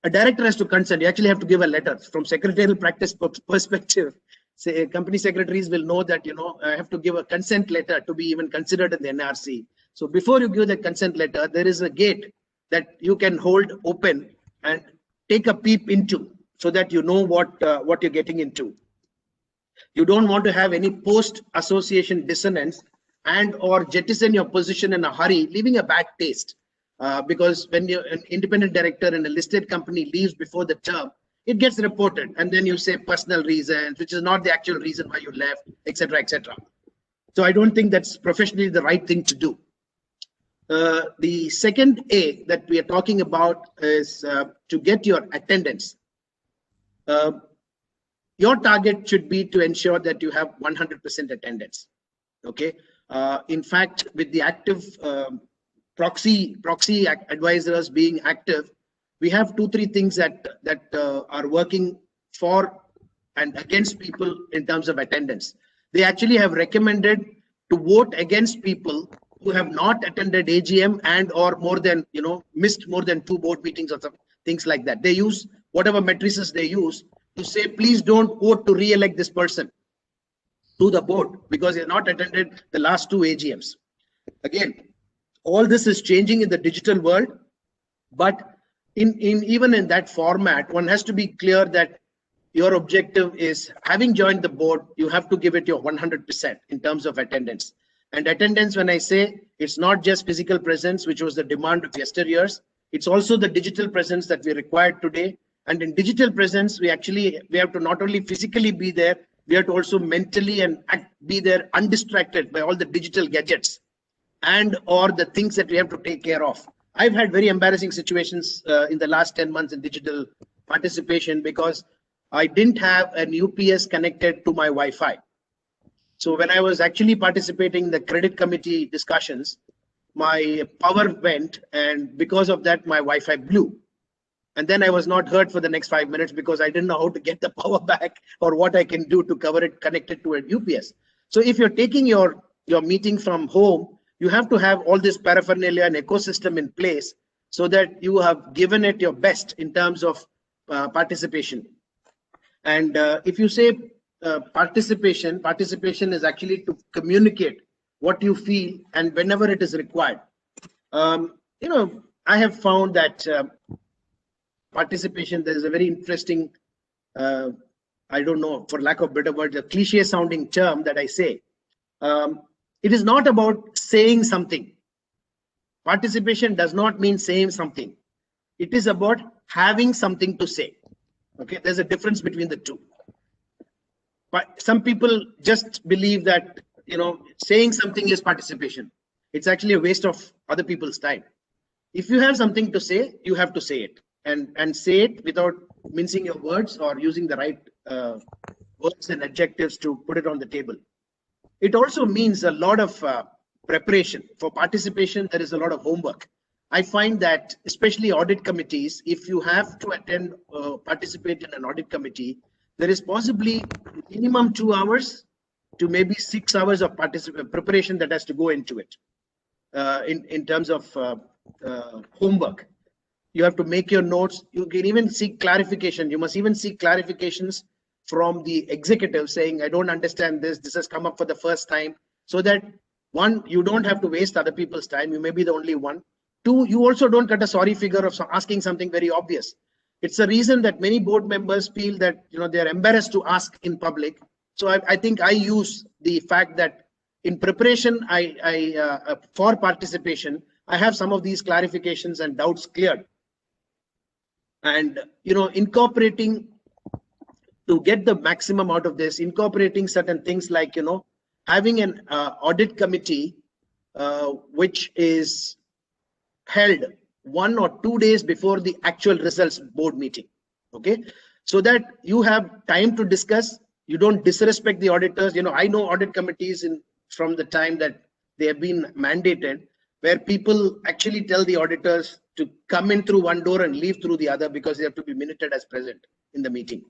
a director has to consent. You actually have to give a letter. From secretarial practice perspective, say company secretaries will know that, I have to give a consent letter to be even considered in the NRC. So before you give the consent letter, there is a gate that you can hold open and take a peep into, so that you know what you're getting into. You don't want to have any post-association dissonance and or jettison your position in a hurry, leaving a bad taste. Because when you're an independent director in a listed company leaves before the term, it gets reported, and then you say personal reasons, which is not the actual reason why you left, etc., etc. So I don't think that's professionally the right thing to do. The second A that we are talking about is to get your attendance. Your target should be to ensure that you have 100% attendance. Okay. In fact, with the active proxy advisors being active, we have 2-3 things that are working for and against people in terms of attendance. They actually have recommended to vote against people who have not attended AGM and or more than, missed more than 2 board meetings or some things like that. They use whatever matrices they use to say, please don't vote to re-elect this person to the board because they have not attended the last 2 AGMs. Again, all this is changing in the digital world, but even in that format, one has to be clear that your objective is, having joined the board, you have to give it your 100% in terms of attendance. And attendance, when I say, it's not just physical presence, which was the demand of yesteryears, it's also the digital presence that we require today. And in digital presence, we have to not only physically be there, we have to also mentally and be there undistracted by all the digital gadgets and or the things that we have to take care of. I've had very embarrassing situations in the last 10 months in digital participation because I didn't have an UPS connected to my Wi-Fi. So when I was actually participating in the credit committee discussions, my power went, and because of that, my Wi-Fi blew. And then I was not heard for the next 5 minutes because I didn't know how to get the power back or what I can do to cover it connected to a UPS. So if you're taking your meeting from home, you have to have all this paraphernalia and ecosystem in place so that you have given it your best in terms of participation. And if you say participation is actually to communicate what you feel and whenever it is required. I have found that participation, there is a very interesting, I don't know, for lack of better words, a cliche sounding term that I say. It is not about saying something. Participation does not mean saying something. It is about having something to say. Okay, there's a difference between the two. But some people just believe that, saying something is participation. It's actually a waste of other people's time. If you have something to say, you have to say it, and say it without mincing your words or using the right words and adjectives to put it on the table. It also means a lot of preparation. For participation, there is a lot of homework. I find that especially audit committees, if you have to attend, participate in an audit committee, there is possibly minimum 2 hours to maybe 6 hours of preparation that has to go into it in terms of homework. You have to make your notes. You can even seek clarification. You must even seek clarifications from the executive saying, I don't understand this. This has come up for the first time. So that 1, you don't have to waste other people's time. You may be the only one. 2, you also don't cut a sorry figure of asking something very obvious. It's a reason that many board members feel that they are embarrassed to ask in public. So I think I use the fact that in preparation, for participation, I have some of these clarifications and doubts cleared. And incorporating, to get the maximum out of this, incorporating certain things like having an audit committee which is held 1 or 2 days before the actual results board meeting. Okay, so that you have time to discuss, you don't disrespect the auditors. I know audit committees from the time that they have been mandated, where people actually tell the auditors to come in through one door and leave through the other because they have to be minuted as present in the meeting.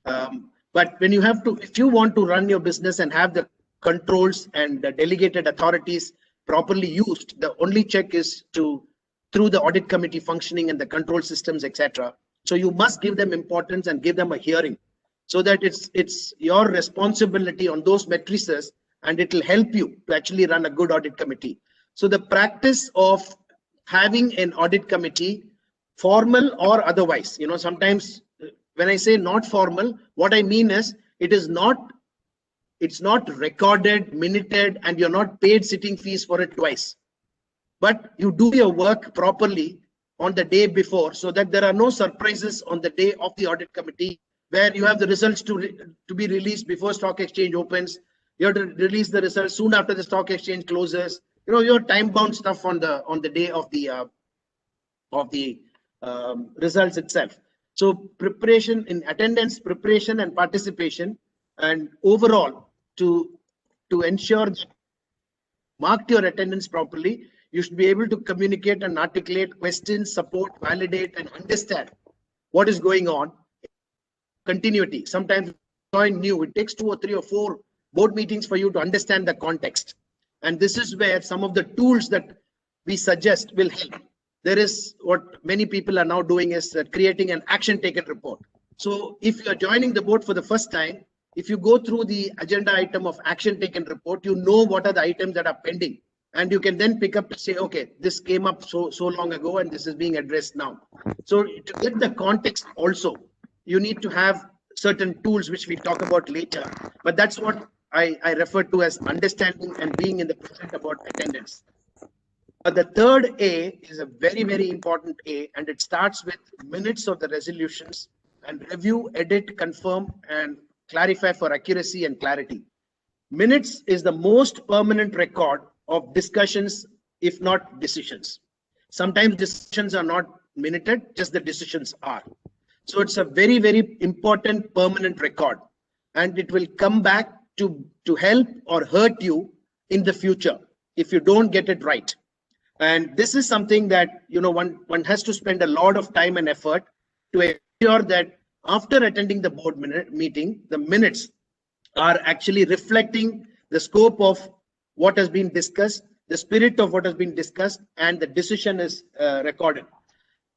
But when if you want to run your business and have the controls and the delegated authorities properly used, the only check is through the audit committee functioning and the control systems, etc. So you must give them importance and give them a hearing, so that it's your responsibility on those matrices, and it will help you to actually run a good audit committee. So the practice of having an audit committee, formal or otherwise, sometimes when I say not formal, what I mean is it's not recorded, minuted, and you're not paid sitting fees for it twice. But you do your work properly on the day before, so that there are no surprises on the day of the audit committee, where you have the results to be released before stock exchange opens. You have to release the results soon after the stock exchange closes. Your time-bound stuff on the day of the results itself. So preparation in attendance, preparation and participation, and overall to ensure that marked your attendance properly, you should be able to communicate and articulate questions, support, validate, and understand what is going on. Continuity. Sometimes join new, it takes 2 or 3 or 4 board meetings for you to understand the context. And this is where some of the tools that we suggest will help. There is what many people are now doing is creating an action taken report. So if you are joining the board for the first time, if you go through the agenda item of action taken report, you know what are the items that are pending. And you can then pick up to say, okay, this came up so long ago and this is being addressed now. So to get the context also, you need to have certain tools which we talk about later. But that's what I refer to as understanding and being in the present about attendance. But the third A is a very, very important A, and it starts with minutes of the resolutions and review, edit, confirm, and clarify for accuracy and clarity. Minutes is the most permanent record of discussions, if not decisions. Sometimes decisions are not minuted, just the decisions are. So it's a very, very important permanent record, and it will come back to help or hurt you in the future if you don't get it right. And this is something that one has to spend a lot of time and effort to ensure that after attending the board meeting, the minutes are actually reflecting the scope of what has been discussed, the spirit of what has been discussed, and the decision is recorded.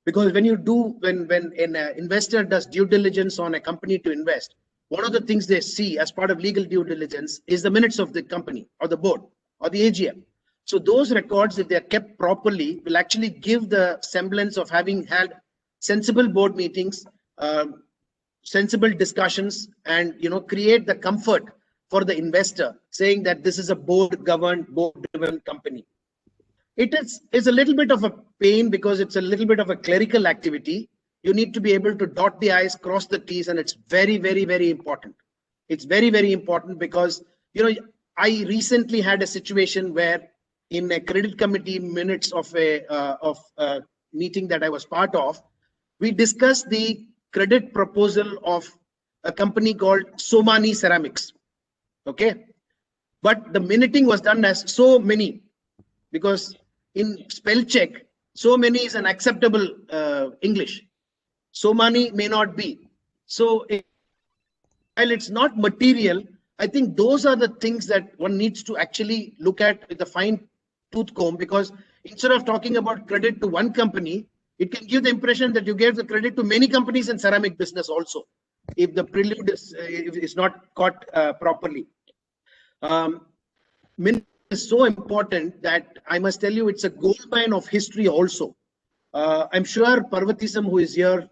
Because when an investor does due diligence on a company to invest, one of the things they see as part of legal due diligence is the minutes of the company or the board or the AGM. So those records, if they are kept properly, will actually give the semblance of having had sensible board meetings, sensible discussions, and create the comfort for the investor, saying that this is a board-governed, board-driven company. It is a little bit of a pain because it's a little bit of a clerical activity. You need to be able to dot the I's, cross the T's, and it's very, very, very important. It's very, very important because, I recently had a situation where in a credit committee minutes of a meeting that I was part of, we discussed the credit proposal of a company called Somani Ceramics. Okay. But the minuting was done as so many, because in spell check, so many is an acceptable English. So many may not be. So while it's not material, I think those are the things that one needs to actually look at with a fine tooth comb, because instead of talking about credit to one company, it can give the impression that you gave the credit to many companies in ceramic business also, if the prelude is not caught properly. Minute is so important that I must tell you it's a goldmine of history also. I'm sure Parvatisam, who is here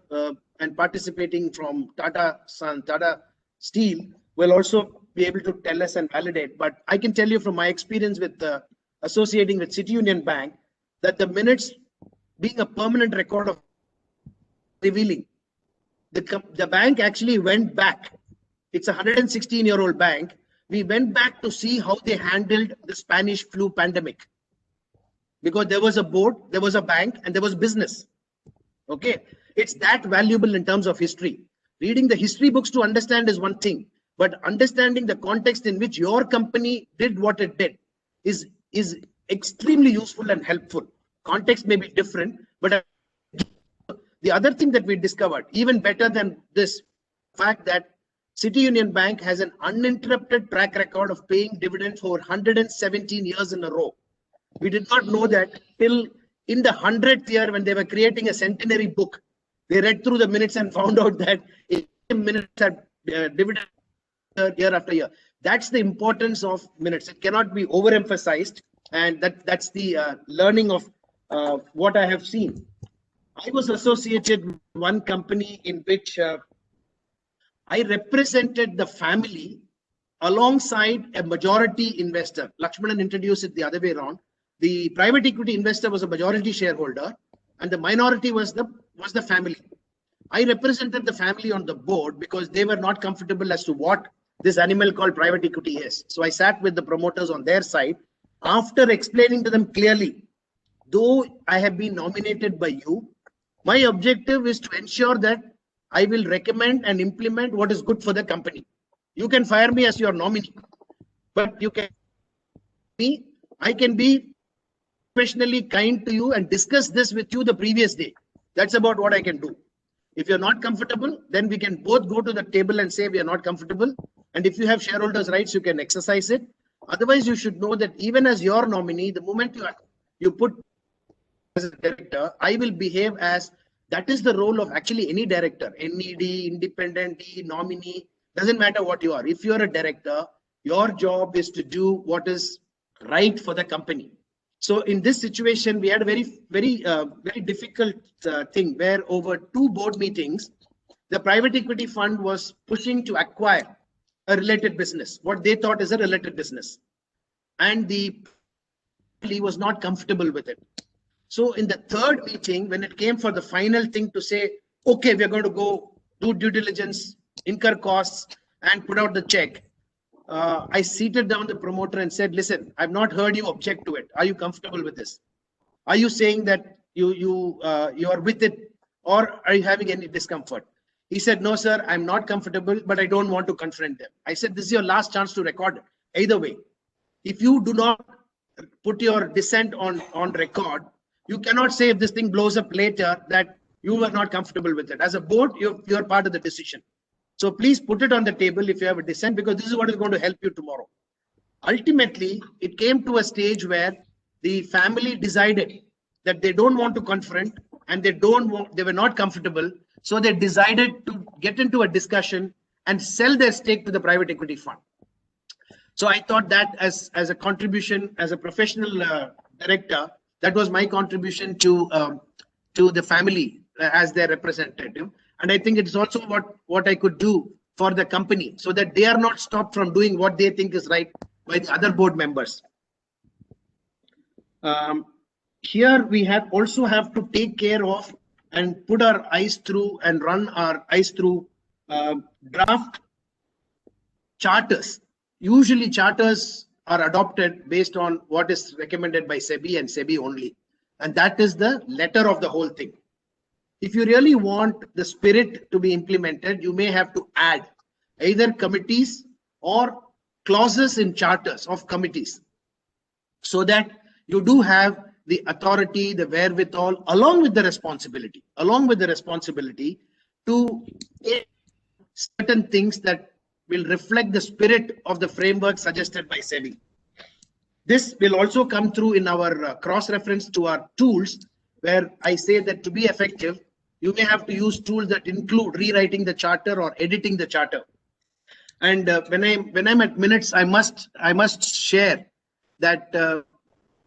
and participating from Tata Steel, will also be able to tell us and validate. But I can tell you from my experience with associating with City Union Bank, that the minutes being a permanent record of revealing, the bank actually went back. It's a 116-year-old bank. We went back to see how they handled the Spanish flu pandemic. because there was a board, there was a bank, and there was business. Okay, it's that valuable in terms of history. Reading the history books to understand is one thing, but understanding the context in which your company did what it did is extremely useful and helpful. Context may be different, but the other thing that we discovered, even better than this fact, that City Union Bank has an uninterrupted track record of paying dividends for 117 years in a row. We did not know that till in the 100th year, when they were creating a centenary book. They read through the minutes and found out that minutes had dividend year after year. That's the importance of minutes. It cannot be overemphasized, and that's the learning of what I have seen. I was associated with one company in which I represented the family alongside a majority investor. Lakshmanan introduced it the other way around. The private equity investor was a majority shareholder, and the minority was the family. I represented the family on the board because they were not comfortable as to what this animal called private equity is. So I sat with the promoters on their side. After explaining to them clearly, though I have been nominated by you, my objective is to ensure that I will recommend and implement what is good for the company. You can fire me as your nominee, but you can I can be professionally kind to you and discuss this with you the previous day. That's about what I can do. If you're not comfortable, then we can both go to the table and say we are not comfortable. And if you have shareholders' rights, you can exercise it. Otherwise, you should know that even as your nominee, the moment you put as a director, I will behave as that is the role of actually any director, NED, independent, nominee, doesn't matter what you are. If you're a director, your job is to do what is right for the company. So in this situation, we had a very difficult thing where over 2 board meetings, the private equity fund was pushing to acquire a related business, what they thought is a related business. And the family was not comfortable with it. So in the 3rd meeting, when it came for the final thing to say, okay, we're going to go do due diligence, incur costs, and put out the check, I seated down the promoter and said, listen, I've not heard you object to it. Are you comfortable with this? Are you saying that you are with it, or are you having any discomfort? He said, no, sir, I'm not comfortable, but I don't want to confront them. I said, this is your last chance to record it. Either way, if you do not put your dissent on record, you cannot say if this thing blows up later that you were not comfortable with it. As a board, you're part of the decision. So please put it on the table if you have a dissent, because this is what is going to help you tomorrow. Ultimately, it came to a stage where the family decided that they don't want to confront and they were not comfortable. So they decided to get into a discussion and sell their stake to the private equity fund. So I thought that as a contribution, as a professional director, that was my contribution to the family as their representative. And I think it's also what I could do for the company so that they are not stopped from doing what they think is right by the other board members. Here we also have to take care of and put our eyes through and run our eyes through draft charters. Usually charters are adopted based on what is recommended by SEBI and SEBI only. And that is the letter of the whole thing. If you really want the spirit to be implemented, you may have to add either committees or clauses in charters of committees so that you do have the authority, the wherewithal, along with the responsibility to take certain things that will reflect the spirit of the framework suggested by SEBI. This will also come through in our cross-reference to our tools, where I say that to be effective, you may have to use tools that include rewriting the charter or editing the charter. And when I'm at minutes, I must share that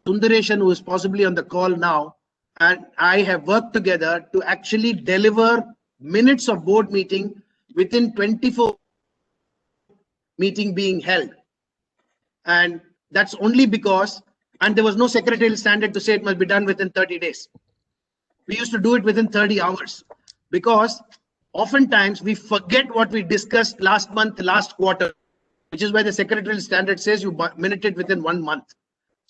Sundareshan, who is possibly on the call now, and I have worked together to actually deliver minutes of board meeting within 24 meeting being held. And that's only because, and there was no secretarial standard to say it must be done within 30 days. We used to do it within 30 hours because oftentimes we forget what we discussed last month, last quarter, which is why the secretarial standard says you minute it within 1 month.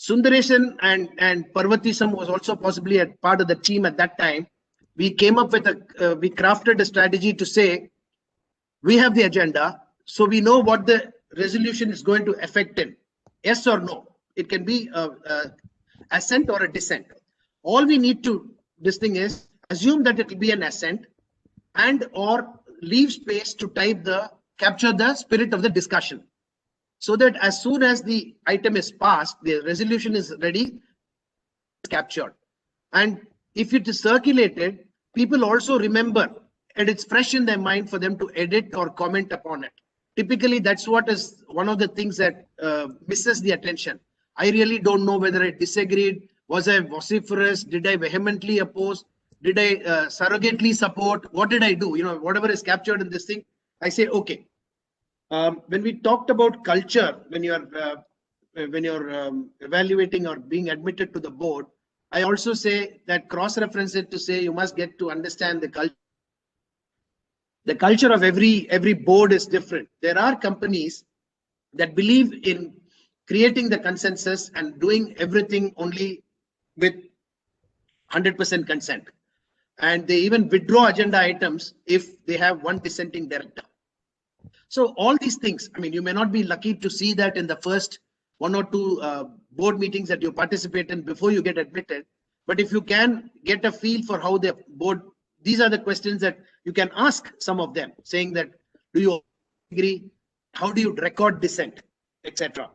Sundaresan and Parvatisam was also possibly a part of the team at that time. We came up with we crafted a strategy to say, we have the agenda, so we know what the resolution is going to affect in. Yes or no. It can be a assent or a dissent. All we need to, this thing is, assume that it will be an assent and or leave space to capture the spirit of the discussion. So that as soon as the item is passed, the resolution is ready, it's captured. And if it is circulated, people also remember, and it's fresh in their mind for them to edit or comment upon it. Typically, that's what is one of the things that misses the attention. I really don't know whether I disagreed. Was I vociferous? Did I vehemently oppose? Did I surrogately support? What did I do? You know, whatever is captured in this thing, I say, okay. When we talked about culture, when you're evaluating or being admitted to the board, I also say that cross-reference it to say you must get to understand the culture. The culture of every board is different. There are companies that believe in creating the consensus and doing everything only with 100% consent. And they even withdraw agenda items if they have one dissenting director. So all these things, I mean, you may not be lucky to see that in the first 1 or 2 board meetings that you participate in before you get admitted. But if you can get a feel for how the board, these are the questions that you can ask some of them, saying that, do you agree? How do you record dissent, etc.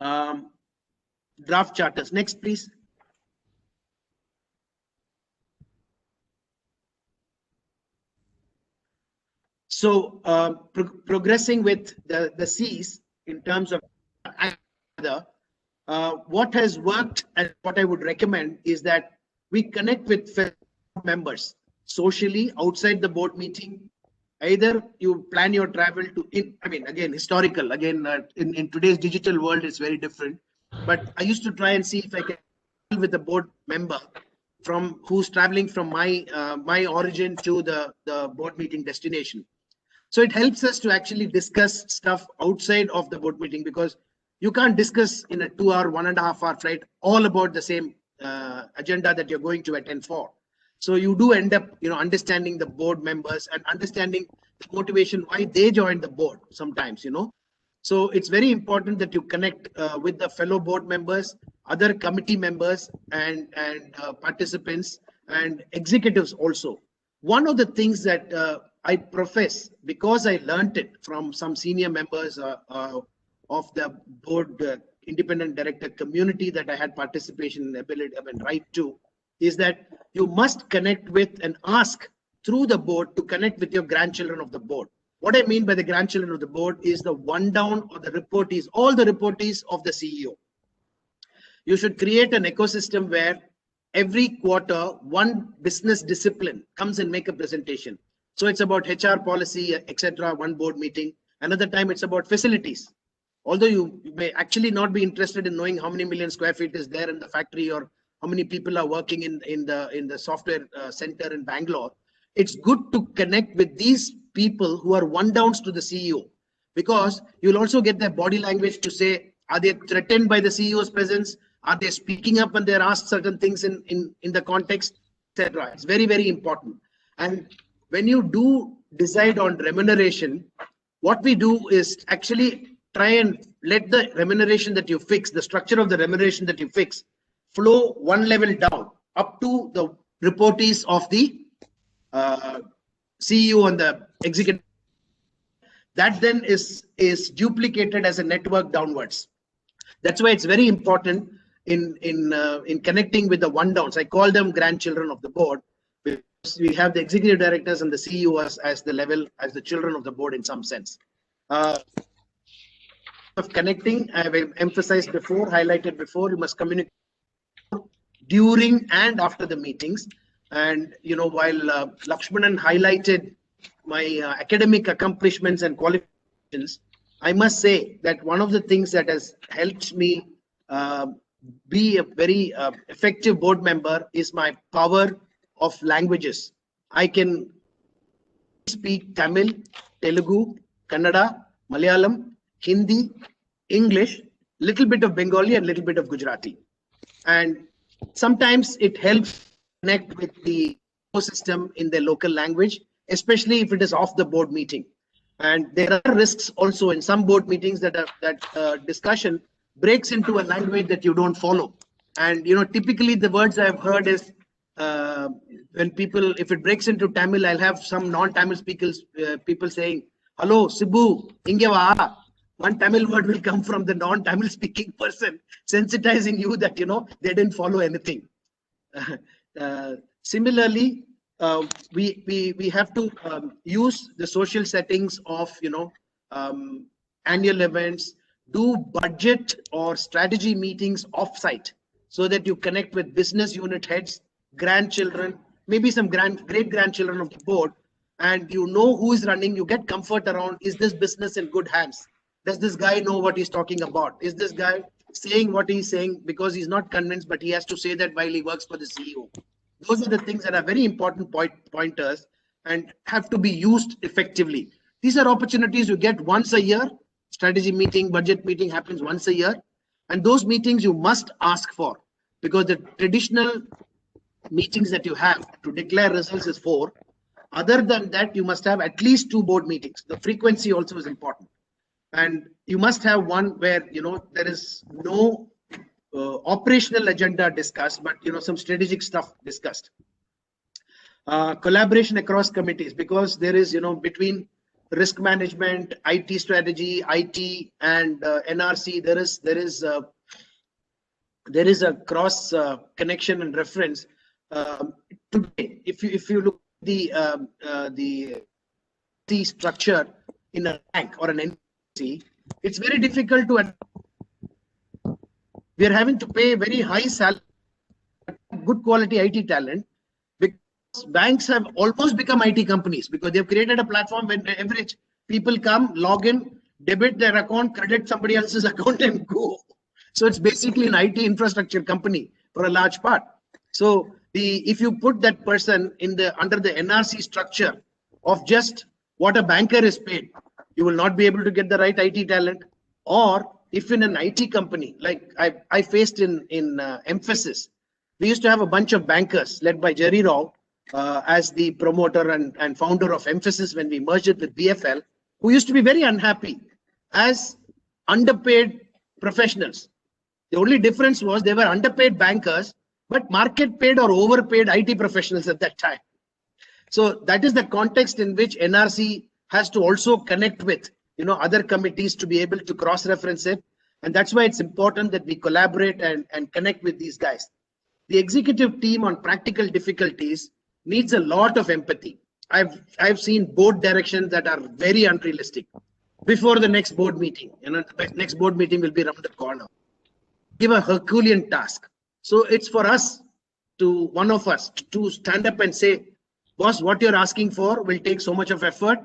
Draft charters. Next, please. So progressing with the C's in terms of what has worked and what I would recommend is that we connect with members socially outside the board meeting. Either you plan your travel to, I mean, again, historical, again, in today's digital world, it's very different. But I used to try and see if I can deal with a board member from who's traveling from my origin to the board meeting destination. So it helps us to actually discuss stuff outside of the board meeting, because you can't discuss in a 2-hour, 1.5 hour flight all about the same agenda that you're going to attend for. So you do end up, you know, understanding the board members and understanding the motivation why they joined the board sometimes, you know. So it's very important that you connect with the fellow board members, other committee members, and participants and executives also. One of the things that I profess, because I learned it from some senior members of the board independent director community that I had participation ability, I mean, right to, is that you must connect with and ask through the board to connect with your grandchildren of the board. What I mean by the grandchildren of the board is the one down or the reportees, all the reportees of the CEO. You should create an ecosystem where every quarter one business discipline comes and make a presentation. So it's about HR policy, etc. One board meeting. Another time it's about facilities. Although you may actually not be interested in knowing how many million square feet is there in the factory or how many people are working in the software center in Bangalore, it's good to connect with these people who are one downs to the CEO, because you'll also get their body language to say, are they threatened by the CEO's presence? Are they speaking up when they're asked certain things in the context, etc. It's very, very important. And when you do decide on remuneration, what we do is actually try and let the remuneration that you fix, the structure of the remuneration that you fix, flow one level down up to the reportees of the CEO and the executive. That then is duplicated as a network downwards. That's why it's very important in connecting with the one downs. I call them grandchildren of the board. We have the executive directors and the CEO as the level, as the children of the board in some sense. Of connecting, I have emphasized before, highlighted before, you must communicate during and after the meetings. And, you know, while Lakshmanan highlighted my academic accomplishments and qualifications, I must say that one of the things that has helped me be a very effective board member is my power of languages. I can speak Tamil, Telugu, Kannada, Malayalam, Hindi, English, little bit of Bengali and little bit of Gujarati. And sometimes it helps connect with the ecosystem in their local language, especially if it is off the board meeting. And there are risks also in some board meetings that discussion breaks into a language that you don't follow. And typically the words I've heard is when people, if it breaks into Tamil, I'll have some non-Tamil speakers, people saying, "Hello, Sibu, inge va." One Tamil word will come from the non-Tamil speaking person, sensitizing you that they didn't follow anything. Similarly, we have to use the social settings of annual events, do budget or strategy meetings off-site, so that you connect with business unit heads, grandchildren, maybe some great grandchildren of the board, and who is running. You get comfort around, is this business in good hands? Does this guy know what he's talking about? Is this guy saying what he's saying because he's not convinced, but he has to say that while he works for the CEO? Those are the things that are very important pointers and have to be used effectively. These are opportunities you get once a year. Strategy meeting, budget meeting happens once a year. And those meetings you must ask for, because the traditional meetings that you have to declare results is 4. Other than that, you must have at least 2 board meetings. The frequency also is important. And you must have one where, there is no operational agenda discussed, but, some strategic stuff discussed. Collaboration across committees, because there is, between risk management, IT strategy, IT and NRC, there is a cross connection and reference. Today, if you look at the structure in a bank or an NBFC, it's very difficult to. We are having to pay very high salary, good quality IT talent, because banks have almost become IT companies, because they've created a platform when average people come, log in, debit their account, credit somebody else's account and go. So it's basically an IT infrastructure company for a large part. So if you put that person under the NRC structure of just what a banker is paid, you will not be able to get the right IT talent. Or if in an IT company, like I faced in Mphasis, we used to have a bunch of bankers led by Jerry Rao as the promoter and founder of Mphasis when we merged it with BFL, who used to be very unhappy as underpaid professionals. The only difference was they were underpaid bankers, but market paid or overpaid IT professionals at that time. So that is the context in which NRC has to also connect with other committees to be able to cross-reference it. And that's why it's important that we collaborate and connect with these guys. The executive team on practical difficulties needs a lot of empathy. I've seen board directions that are very unrealistic. Before the next board meeting, the next board meeting will be around the corner. Give a Herculean task. So it's for one of us to stand up and say, boss, what you're asking for will take so much of effort,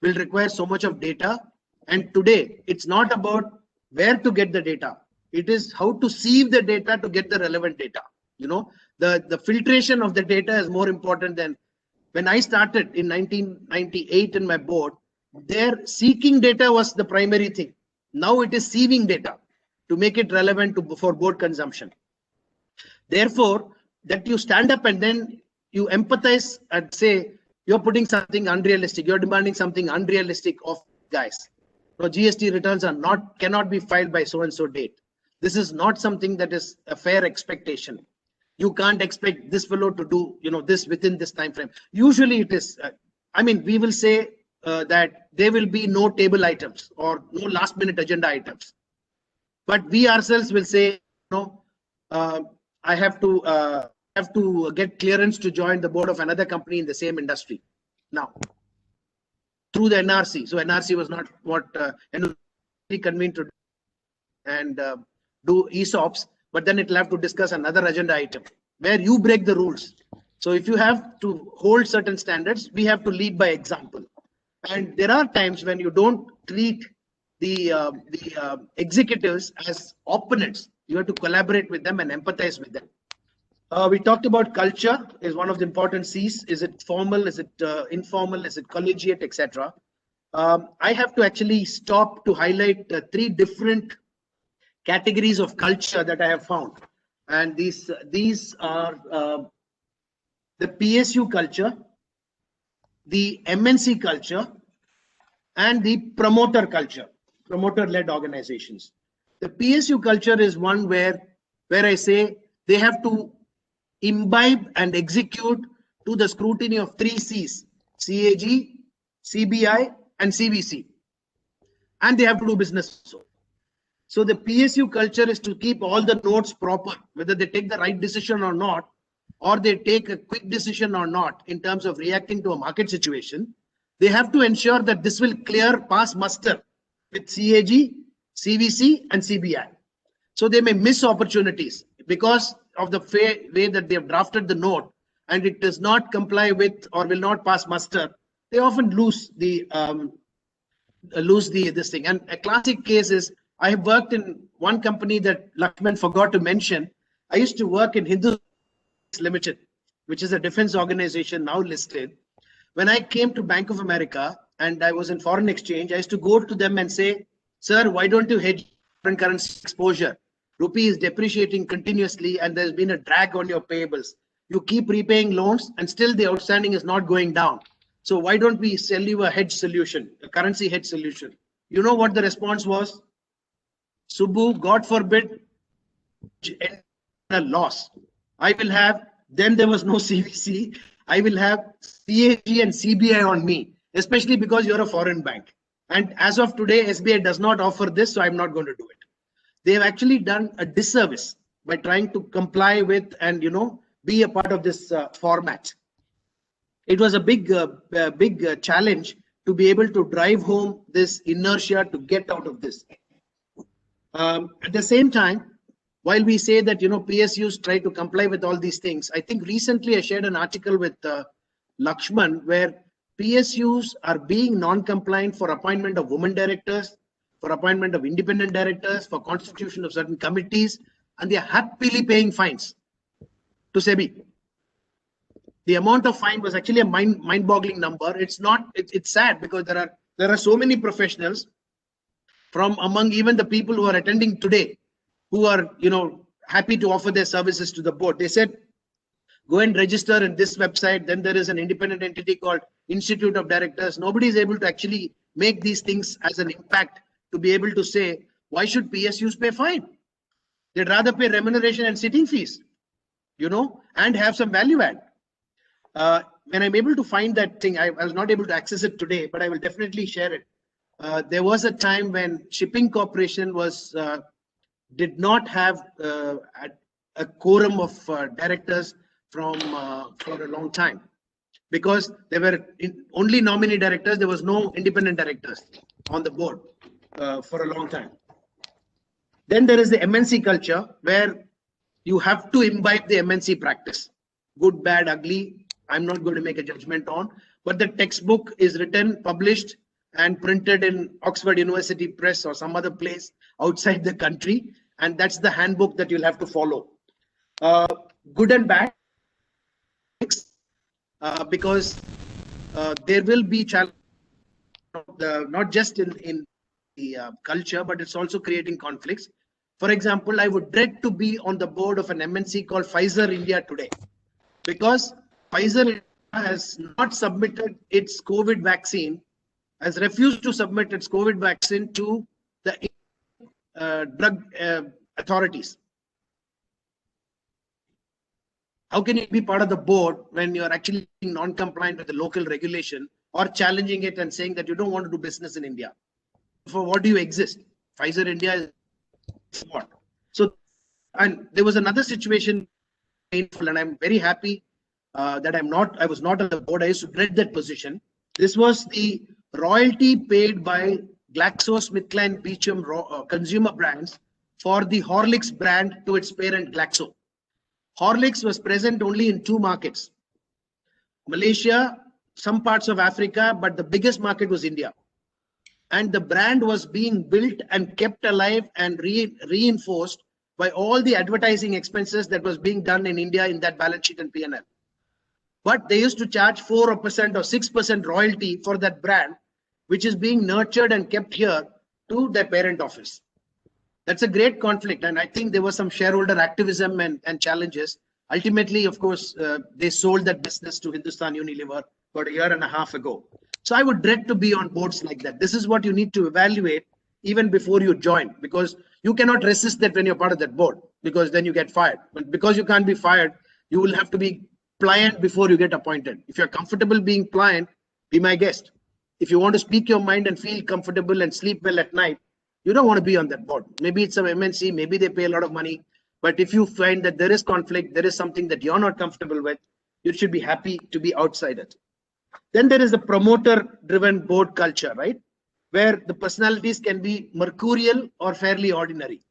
will require so much of data. And today, it's not about where to get the data. It is how to sieve the data to get the relevant data. The filtration of the data is more important than when I started in 1998 in my board. There, seeking data was the primary thing. Now it is sieving data to make it relevant for board consumption. Therefore, that you stand up and then you empathize and say, you're putting something unrealistic, you're demanding something unrealistic of guys. No, GST returns cannot be filed by so-and-so date. This is not something that is a fair expectation. You can't expect this fellow to do, this within this time frame. Usually it is, we will say that there will be no table items or no last minute agenda items. But we ourselves will say, I have to get clearance to join the board of another company in the same industry now through the NRC. So NRC was not what NRC convened to do and do ESOPs, but then it'll have to discuss another agenda item where you break the rules. So if you have to hold certain standards, we have to lead by example. And there are times when you don't treat the executives as opponents. You have to collaborate with them and empathize with them. We talked about culture is one of the important C's. Is it formal? Is it informal? Is it collegiate, etc.? I have to actually stop to highlight 3 different categories of culture that I have found. And these are the PSU culture, the MNC culture, and the promoter culture, promoter-led organizations. The PSU culture is one where I say they have to imbibe and execute to the scrutiny of 3 C's: CAG, CBI, and CVC. And they have to do business. So the PSU culture is to keep all the notes proper, whether they take the right decision or not, or they take a quick decision or not in terms of reacting to a market situation. They have to ensure that this will pass muster with CAG, CVC, and CBI. So they may miss opportunities because of the way that they have drafted the note, and it does not comply with or will not pass muster. They often lose this thing. And a classic case is, I have worked in one company that Lakshman forgot to mention. I used to work in Hindu Limited, which is a defense organization now listed. When I came to Bank of America and I was in foreign exchange, I used to go to them and say, sir, why don't you hedge foreign currency exposure? Rupee is depreciating continuously and there's been a drag on your payables. You keep repaying loans and still the outstanding is not going down. So why don't we sell you a hedge solution, a currency hedge solution? You know what the response was? Subbu, God forbid, a loss. I will have, then there was no CVC. I will have CAG and CBI on me, especially because you're a foreign bank. And as of today, SBI does not offer this, so I'm not going to do it. They have actually done a disservice by trying to comply with and, be a part of this format. It was a big challenge to be able to drive home this inertia to get out of this. At the same time, while we say that, PSUs try to comply with all these things, I think recently I shared an article with Lakshman where PSUs are being non-compliant for appointment of women directors, for appointment of independent directors, for constitution of certain committees, and they are happily paying fines to SEBI. The amount of fine was actually a mind-boggling number. It's sad because there are so many professionals from among even the people who are attending today who are, happy to offer their services to the board. They said, go and register in this website. Then there is an independent entity called Institute of Directors. Nobody is able to actually make these things as an impact to be able to say, why should PSUs pay fine? They'd rather pay remuneration and sitting fees, and have some value add. When I'm able to find that thing, I was not able to access it today, but I will definitely share it. There was a time when Shipping Corporation did not have a quorum of directors for a long time, because there were only nominee directors. There was no independent directors on the board for a long time. Then there is the MNC culture where you have to imbibe the MNC practice. Good, bad, ugly, I'm not going to make a judgment on, but the textbook is written, published, and printed in Oxford University Press or some other place outside the country. And that's the handbook that you'll have to follow. Good and bad, because there will be challenges, not just in the culture, but it's also creating conflicts. For example, I would dread to be on the board of an MNC called Pfizer India today, because Pfizer has not submitted its COVID vaccine, has refused to submit its COVID vaccine to the drug authorities. How can you be part of the board when you're actually non-compliant with the local regulation or challenging it and saying that you don't want to do business in India? For what do you exist? Pfizer India is what? So, and there was another situation, painful, and I'm very happy that I was not on the board. I used to dread that position. This was the royalty paid by GlaxoSmithKline Beecham Consumer Brands for the Horlicks brand to its parent Glaxo. Horlicks was present only in 2 markets, Malaysia, some parts of Africa, but the biggest market was India. And the brand was being built and kept alive and reinforced by all the advertising expenses that was being done in India in that balance sheet and P&L. But they used to charge 4% or 6% royalty for that brand, which is being nurtured and kept here to their parent office. That's a great conflict. And I think there was some shareholder activism and challenges. Ultimately, of course, they sold that business to Hindustan Unilever about a year and a half ago. So I would dread to be on boards like that. This is what you need to evaluate even before you join, because you cannot resist that when you're part of that board, because then you get fired. But because you can't be fired, you will have to be pliant before you get appointed. If you're comfortable being pliant, be my guest. If you want to speak your mind and feel comfortable and sleep well at night, you don't want to be on that board. Maybe it's some MNC, maybe they pay a lot of money. But if you find that there is conflict, there is something that you're not comfortable with, you should be happy to be outside it. Then there is the promoter-driven board culture, right? Where the personalities can be mercurial or fairly ordinary.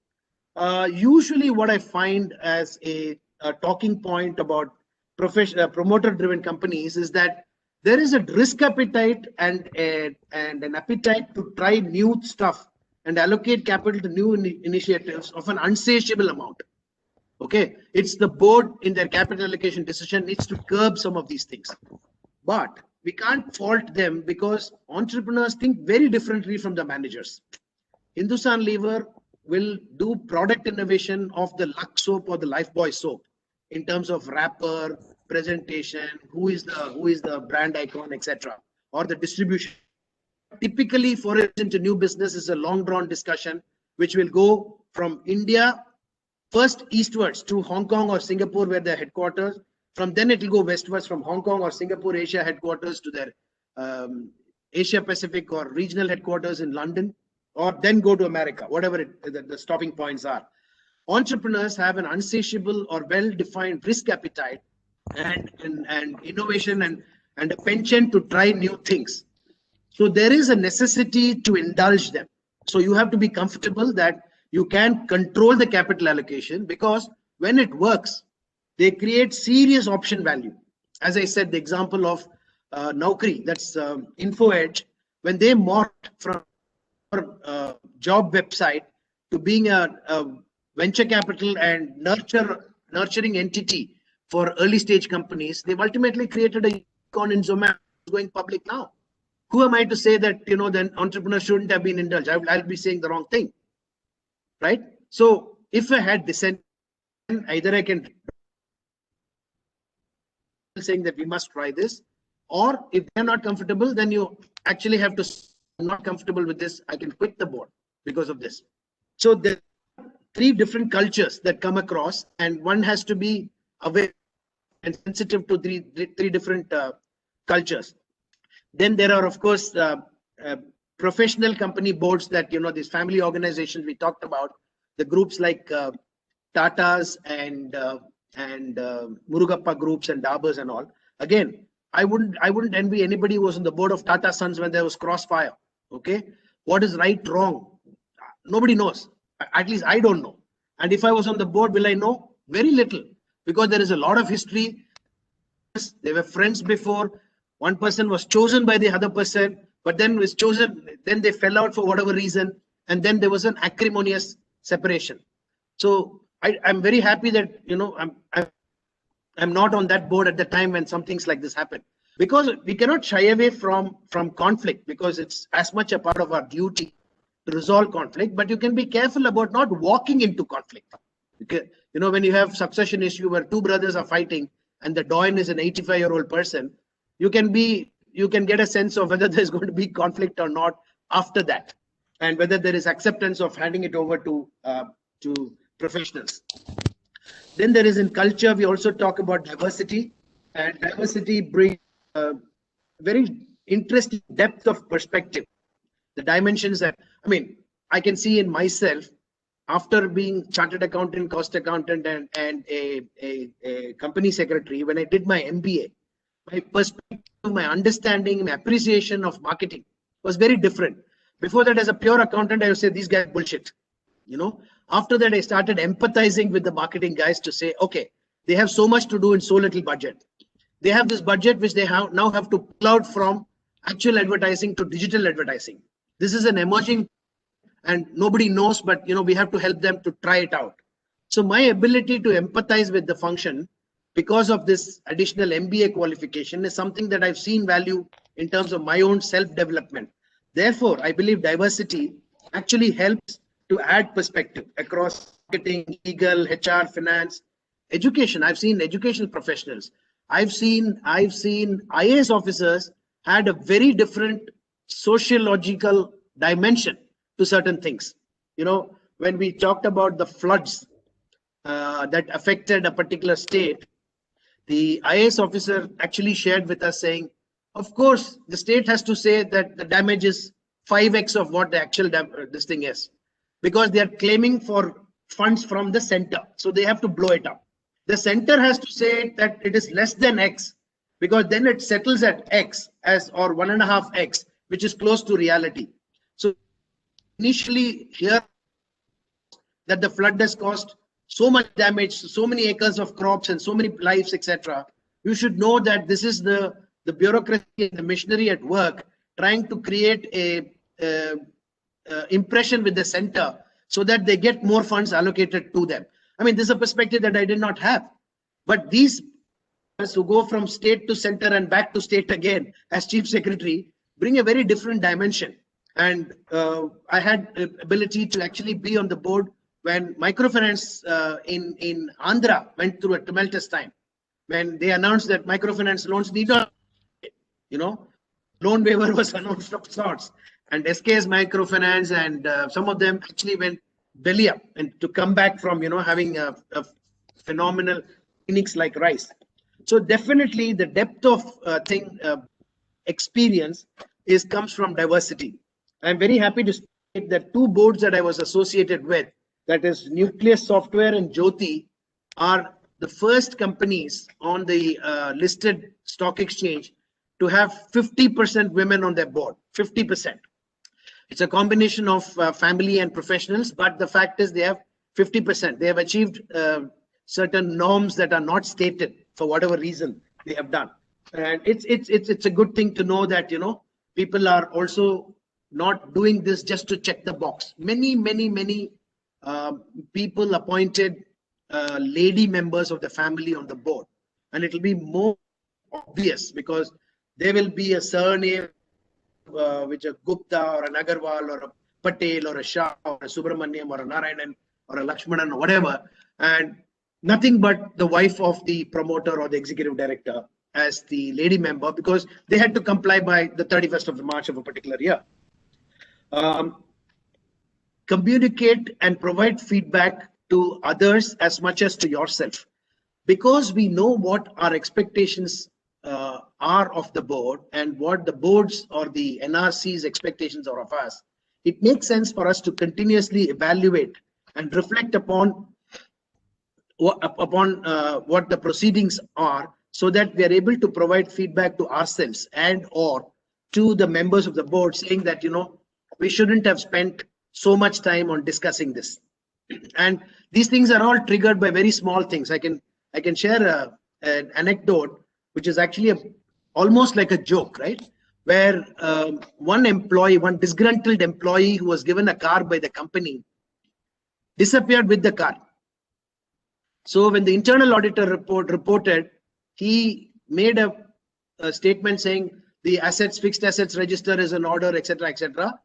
Usually what I find as a talking point about promoter-driven companies is that there is a risk appetite and an appetite to try new stuff and allocate capital to new initiatives of an unsatiable amount. Okay, it's the board in their capital allocation decision needs to curb some of these things. But we can't fault them because entrepreneurs think very differently from the managers. Hindustan Lever will do product innovation of the Lux soap or the Lifebuoy soap in terms of wrapper, presentation, who is the brand icon, etc., or the distribution. Typically, for it into new business is a long drawn discussion, which will go from India first eastwards to Hong Kong or Singapore, where their headquarters. From then it will go westwards from Hong Kong or Singapore, Asia headquarters to their Asia Pacific or regional headquarters in London, or then go to America, whatever the stopping points are. Entrepreneurs have an unsatiable or well-defined risk appetite and innovation and a penchant to try new things. So there is a necessity to indulge them. So you have to be comfortable that you can control the capital allocation, because when it works, they create serious option value. As I said, the example of Naukri, that's InfoEdge, when they morphed from job website to being a venture capital and nurturing entity for early stage companies, they've ultimately created a unicorn in Zomato going public now. Who am I to say that, you know, then entrepreneurs shouldn't have been indulged? I'll be saying the wrong thing, right? So if I had dissent, either I can saying that we must try this, or if they're not comfortable, then you actually have to, I'm not comfortable with this, I can quit the board because of this. So there are three different cultures that come across, and one has to be aware and sensitive to three different cultures. Then there are, of course, professional company boards that, you know, these family organizations we talked about, the groups like Tatas and Murugappa groups and Daburs and all. Again, I wouldn't envy anybody who was on the board of Tata Sons when there was crossfire. Okay, what is right, wrong? Nobody knows. At least I don't know. And if I was on the board, will I know? Very little, because there is a lot of history. They were friends before. One person was chosen by the other person, but then was chosen. Then they fell out for whatever reason, and then there was an acrimonious separation. So I'm very happy that, you know, I'm not on that board at the time when some things like this happen, because we cannot shy away from conflict, because it's as much a part of our duty to resolve conflict. But you can be careful about not walking into conflict. Okay, you know, when you have succession issue where two brothers are fighting and the doyen is an 85-year-old person, you can get a sense of whether there's going to be conflict or not after that, and whether there is acceptance of handing it over to professionals. Then there is in culture, we also talk about diversity, and diversity brings very interesting depth of perspective. The dimensions that, I mean, I can see in myself after being chartered accountant, cost accountant, and a company secretary. When I did my MBA, my perspective, my understanding, my appreciation of marketing was very different. Before that, as a pure accountant, I would say these guys bullshit, you know. After that, I started empathizing with the marketing guys to say, okay, they have so much to do in so little budget. They have this budget which they now have to pull out from actual advertising to digital advertising. This is an emerging, and nobody knows, but, you know, we have to help them to try it out. So my ability to empathize with the function because of this additional MBA qualification is something that I've seen value in terms of my own self-development. Therefore, I believe diversity actually helps to add perspective across marketing, legal, HR, finance, education. I've seen educational professionals. I've seen IAS officers had a very different sociological dimension to certain things. You know, when we talked about the floods that affected a particular state, the IAS officer actually shared with us saying, of course, the state has to say that the damage is 5x of what the actual this thing is, because they are claiming for funds from the center. So they have to blow it up. The center has to say that it is less than X, because then it settles at X as or 1.5X, which is close to reality. So initially here that the flood has caused so much damage, so many acres of crops and so many lives, etc. You should know that this is the bureaucracy and the machinery at work trying to create a impression with the center so that they get more funds allocated to them. I mean, this is a perspective that I did not have. But these who go from state to center and back to state again as chief secretary bring a very different dimension. And I had the ability to actually be on the board when microfinance in Andhra went through a tumultuous time, when they announced that microfinance loans need not, loan waiver was announced of sorts, and SKS Microfinance and some of them actually went belly up and to come back from having a phenomenal Phoenix like rise. So definitely the depth of experience comes from diversity. I'm very happy to state that 2 boards that I was associated with, that is Nucleus Software and Jyoti, are the first companies on the listed stock exchange to have 50% women on their board, 50%. It's a combination of family and professionals, but the fact is they have 50%. They have achieved certain norms that are not stated for whatever reason they have done. And it's a good thing to know that, people are also not doing this just to check the box. Many people appointed lady members of the family on the board, and it will be more obvious because there will be a surname which a Gupta or an Agarwal or a Patel or a Shah or a Subramaniam or a Narayanan or a Lakshmanan or whatever, and nothing but the wife of the promoter or the executive director as the lady member, because they had to comply by the 31st of March of a particular year. Communicate and provide feedback to others as much as to yourself, because we know what our expectations are of the board and what the board's or the NRC's expectations are of us. It makes sense for us to continuously evaluate and reflect upon what the proceedings are, so that we are able to provide feedback to ourselves and or to the members of the board, saying that we shouldn't have spent so much time on discussing this. And these things are all triggered by very small things. I can share an anecdote which is actually almost like a joke, right? Where one disgruntled employee who was given a car by the company disappeared with the car. So when the internal auditor reported, he made a statement saying the fixed assets register is in order, etc., etc.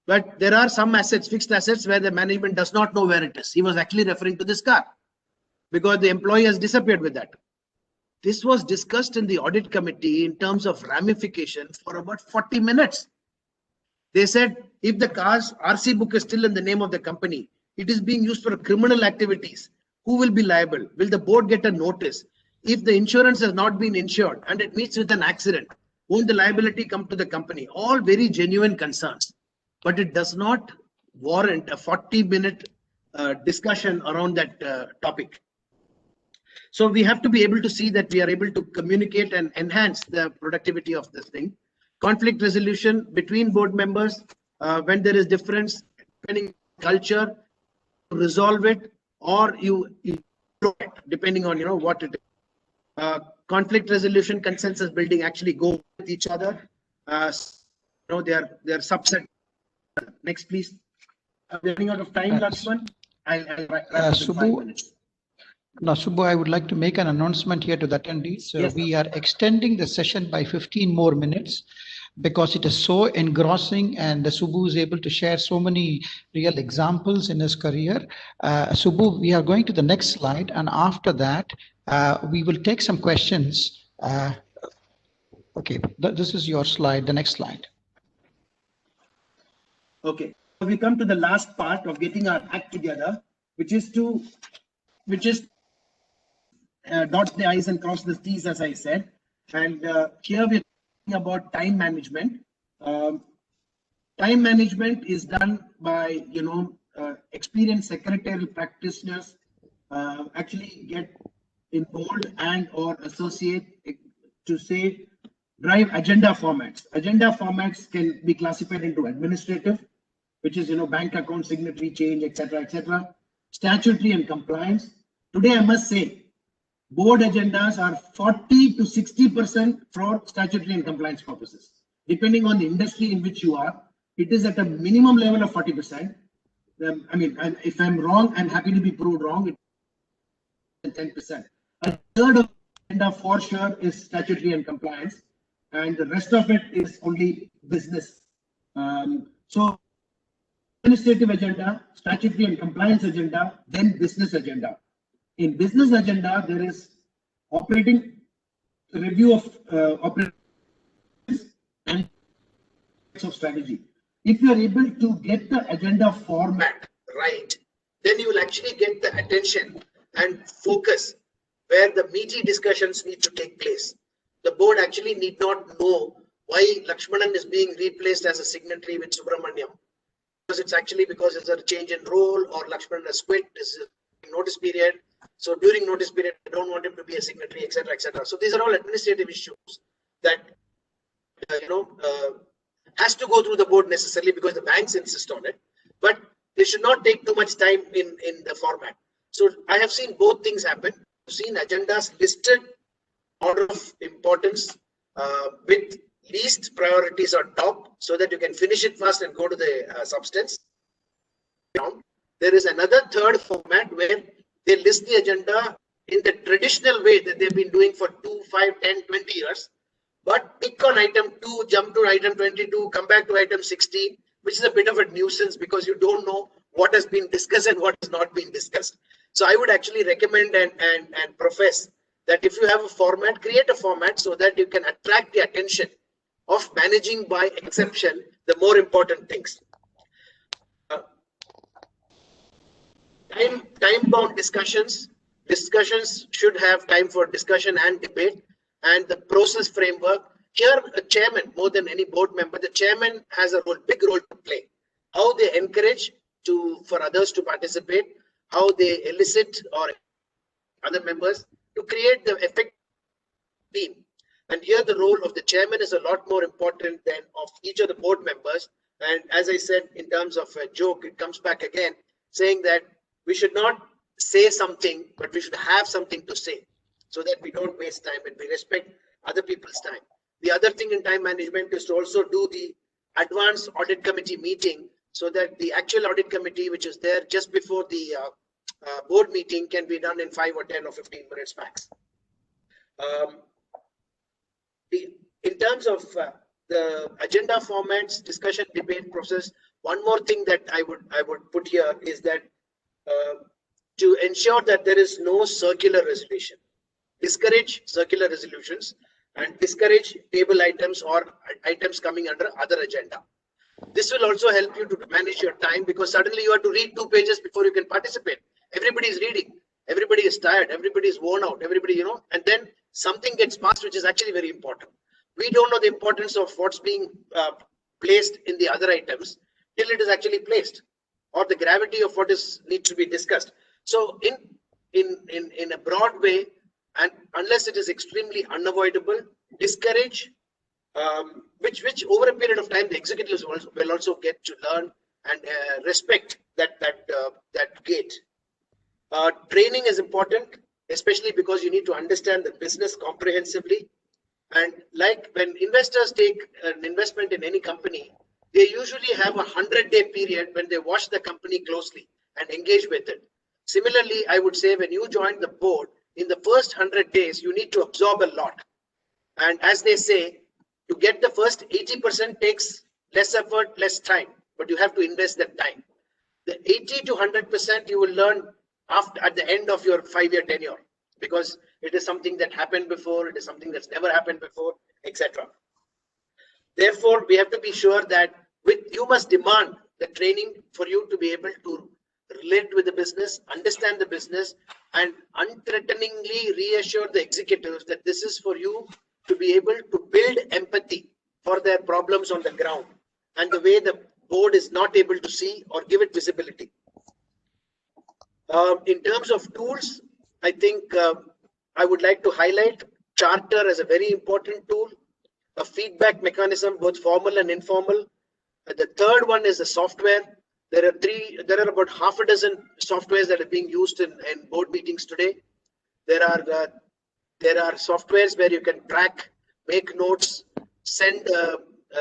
But there are some fixed assets where the management does not know where it is. He was actually referring to this car because the employee has disappeared with that. This was discussed in the audit committee in terms of ramification for about 40 minutes. They said if the car's RC book is still in the name of the company, it is being used for criminal activities. Who will be liable? Will the board get a notice? If the insurance has not been insured and it meets with an accident, won't the liability come to the company? All very genuine concerns, but it does not warrant a 40-minute discussion around that topic. So we have to be able to see that we are able to communicate and enhance the productivity of this thing. Conflict resolution between board members, when there is difference, depending on culture, resolve it, or you depending on what it is. Conflict resolution, consensus building actually go with each other. They are subset. Next, please. I'm running out of time, Lakshman. I'll wrap up in 5 minutes. Now, Subbu, I would like to make an announcement here to the attendees. Yes, we are extending the session by 15 more minutes. because it is so engrossing, and Subbu is able to share so many real examples in his career. Subbu, we are going to the next slide, and after that, we will take some questions. Okay, this is your slide, the next slide. Okay, so we come to the last part of getting our act together, which is dot the I's and cross the T's, as I said. And here we're talking about time management. Time management is done by, experienced secretarial practitioners actually get involved and or associate to say drive agenda formats. Agenda formats can be classified into administrative, which is, bank account, signatory change, etc., statutory and compliance. Today, I must say, board agendas are 40 to 60% for statutory and compliance purposes. Depending on the industry in which you are, it is at a minimum level of 40%. If I'm wrong, I'm happy to be proved wrong. It's 10%. A third of the agenda for sure is statutory and compliance, and the rest of it is only business. So administrative agenda, statutory and compliance agenda, then business agenda. In business agenda, there is operating review of operations and of strategy. If you are able to get the agenda format right, then you will actually get the attention and focus where the meaty discussions need to take place. The board actually need not know why Lakshmanan is being replaced as a signatory with Subramaniam. Because it's actually because it's a change in role, or Lakshmanan has quit, this is a notice period. So during notice period, I don't want him to be a signatory, etc., etc. So these are all administrative issues that has to go through the board necessarily because the banks insist on it, but they should not take too much time in the format. So I have seen both things happen. I've seen agendas listed order of importance with least priorities on top, so that you can finish it fast and go to the substance. There is another third format where they list the agenda in the traditional way that they've been doing for 2, 5, 10, 20 years, but pick on item 2, jump to item 22, come back to item 16, which is a bit of a nuisance because you don't know what has been discussed and what has not been discussed. So I would actually recommend and profess that if you have a format, create a format so that you can attract the attention of managing by exception the more important things. Time-bound discussions should have time for discussion and debate, and the process framework. Here, a chairman, more than any board member, the chairman has a big role to play. How they encourage for others to participate, how they elicit or other members to create the effective team. And here the role of the chairman is a lot more important than of each of the board members. And as I said, in terms of a joke, it comes back again, saying that we should not say something, but we should have something to say so that we don't waste time and we respect other people's time. The other thing in time management is to also do the advanced audit committee meeting so that the actual audit committee, which is there just before the board meeting, can be done in 5 or 10 or 15 minutes max. In terms of the agenda formats, discussion, debate process, one more thing that I would put here is that to ensure that there is no circular resolution, discourage circular resolutions and discourage table items or items coming under other agenda. This will also help you to manage your time, because suddenly you have to read 2 pages before you can participate. Everybody is reading, everybody is tired, everybody is worn out, everybody, and then something gets passed which is actually very important. We don't know the importance of what's being placed in the other items till it is actually placed, or the gravity of what needs to be discussed. So in a broad way, and unless it is extremely unavoidable, discourage, which over a period of time the executives will also get to learn and respect that gate. Training is important, especially because you need to understand the business comprehensively. And like when investors take an investment in any company, they usually have a 100-day period when they watch the company closely and engage with it. Similarly, I would say when you join the board, in the first 100 days, you need to absorb a lot. And as they say, To get the first 80% takes less effort, less time, but you have to invest that time. The 80 to 100% you will learn at the end of your 5-year tenure, because it is something that happened before, it is something that's never happened before, etc. Therefore, we have to be sure that you must demand the training for you to be able to relate with the business, understand the business, and unthreateningly reassure the executives that this is for you to be able to build empathy for their problems on the ground and the way the board is not able to see or give it visibility. In terms of tools, I think I would like to highlight Charter as a very important tool, a feedback mechanism, both formal and informal. The third one is the software. There are about half a dozen softwares that are being used in board meetings today. There are softwares where you can track, make notes, send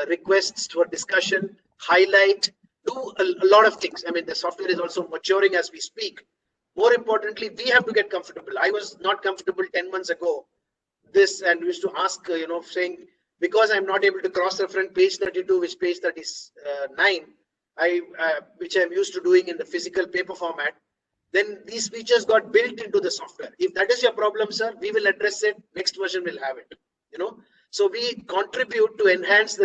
requests for discussion, highlight, do a lot of things. I mean, the software is also maturing as we speak. More importantly, we have to get comfortable. I was not comfortable 10 months ago. And we used to ask, saying, because I'm not able to cross-reference page 32 with page 39, which I'm used to doing in the physical paper format, then these features got built into the software. If that is your problem, sir, we will address it. Next version will have it. So we contribute to enrich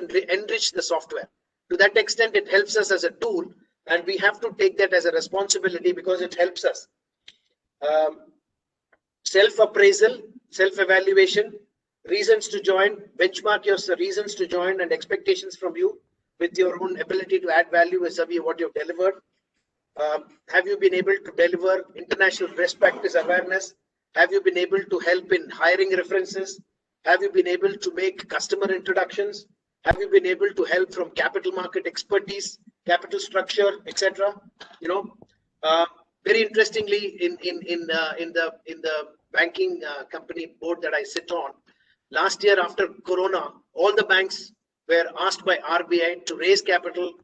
the software. To that extent, it helps us as a tool, and we have to take that as a responsibility because it helps us. Self-appraisal, self-evaluation, reasons to join, benchmark your reasons to join and expectations from you with your own ability to add value vis-a-vis what you've delivered. Have you been able to deliver international best practice awareness? Have you been able to help in hiring references? Have you been able to make customer introductions? Have you been able to help from capital market expertise, capital structure, etc.? Very interestingly, in the banking company board that I sit on, last year after Corona, all the banks were asked by RBI to raise capital,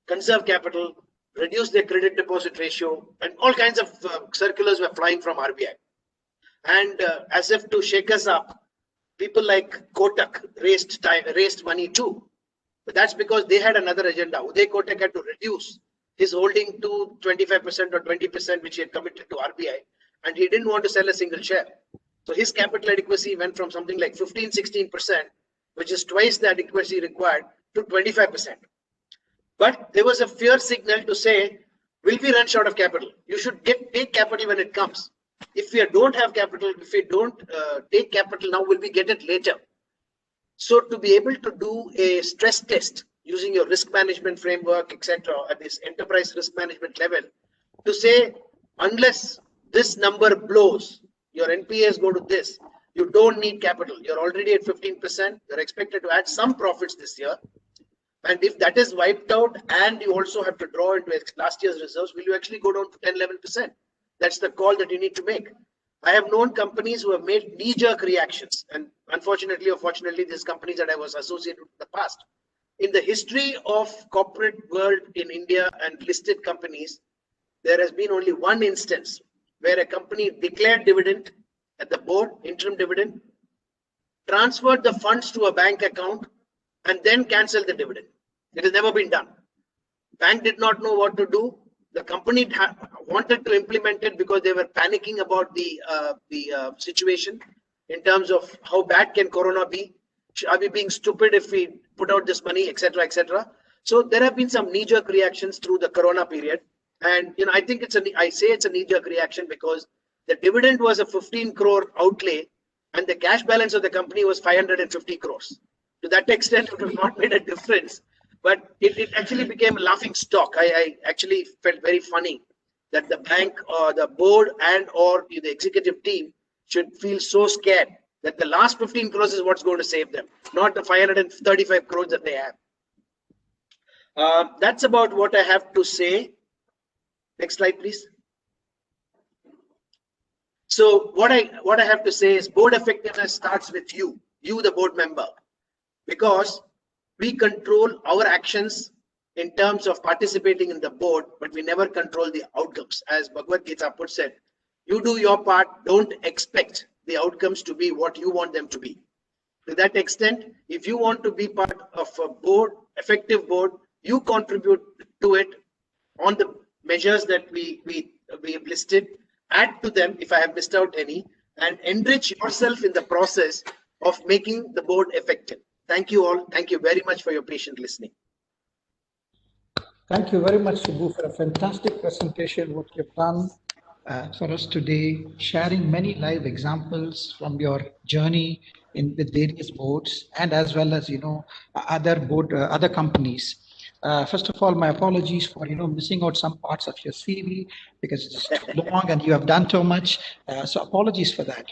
conserve capital, reduce their credit deposit ratio, and all kinds of circulars were flying from RBI. And as if to shake us up, people like Kotak raised money too. But that's because they had another agenda. Uday Kotak had to reduce his holding to 25% or 20%, which he had committed to RBI, and he didn't want to sell a single share. So his capital adequacy went from something like 15-16%, which is twice the adequacy required, to 25%. But there was a fear signal to say, will we run short of capital? You should take capital when it comes. If we don't have capital, if we don't take capital now, will we get it later? So to be able to do a stress test using your risk management framework, etc., at this enterprise risk management level, to say, unless this number blows, your NPAs go to this, you don't need capital. You're already at 15%. You're expected to add some profits this year. And if that is wiped out and you also have to draw into last year's reserves, will you actually go down to 10-11%? That's the call that you need to make. I have known companies who have made knee-jerk reactions. And unfortunately or fortunately, these companies that I was associated with in the past. In the history of corporate world in India and listed companies, there has been only one instance where a company declared dividend at the board, interim dividend, transferred the funds to a bank account, and then canceled the dividend. It has never been done. Bank did not know what to do. The company wanted to implement it because they were panicking about the situation in terms of how bad can Corona be? Are we being stupid if we put out this money, etc., etc.? So there have been some knee-jerk reactions through the Corona period, and I think it's a knee-jerk reaction because the dividend was a 15 crore outlay, and the cash balance of the company was 550 crores. To that extent, it has not made a difference, but it actually became a laughing stock. I actually felt very funny that the bank or the board and or the executive team should feel so scared that the last 15 crores is what's going to save them, not the 535 crores that they have. That's about what I have to say. Next slide, please. So what I have to say is board effectiveness starts with you, the board member, because we control our actions in terms of participating in the board, but we never control the outcomes. As Bhagavad Gita puts it, you do your part, don't expect the outcomes to be what you want them to be. To that extent, if you want to be part of a board, effective board, you contribute to it on the measures that we have listed, add to them if I have missed out any, and enrich yourself in the process of making the board effective. Thank you all. Thank you very much for your patient listening. Thank you very much, Subbu, for a fantastic presentation, what you've done for us today, sharing many live examples from your journey with various boards, and as well as, other companies. First of all, my apologies for, missing out some parts of your CV because it's too long and you have done too much. So apologies for that.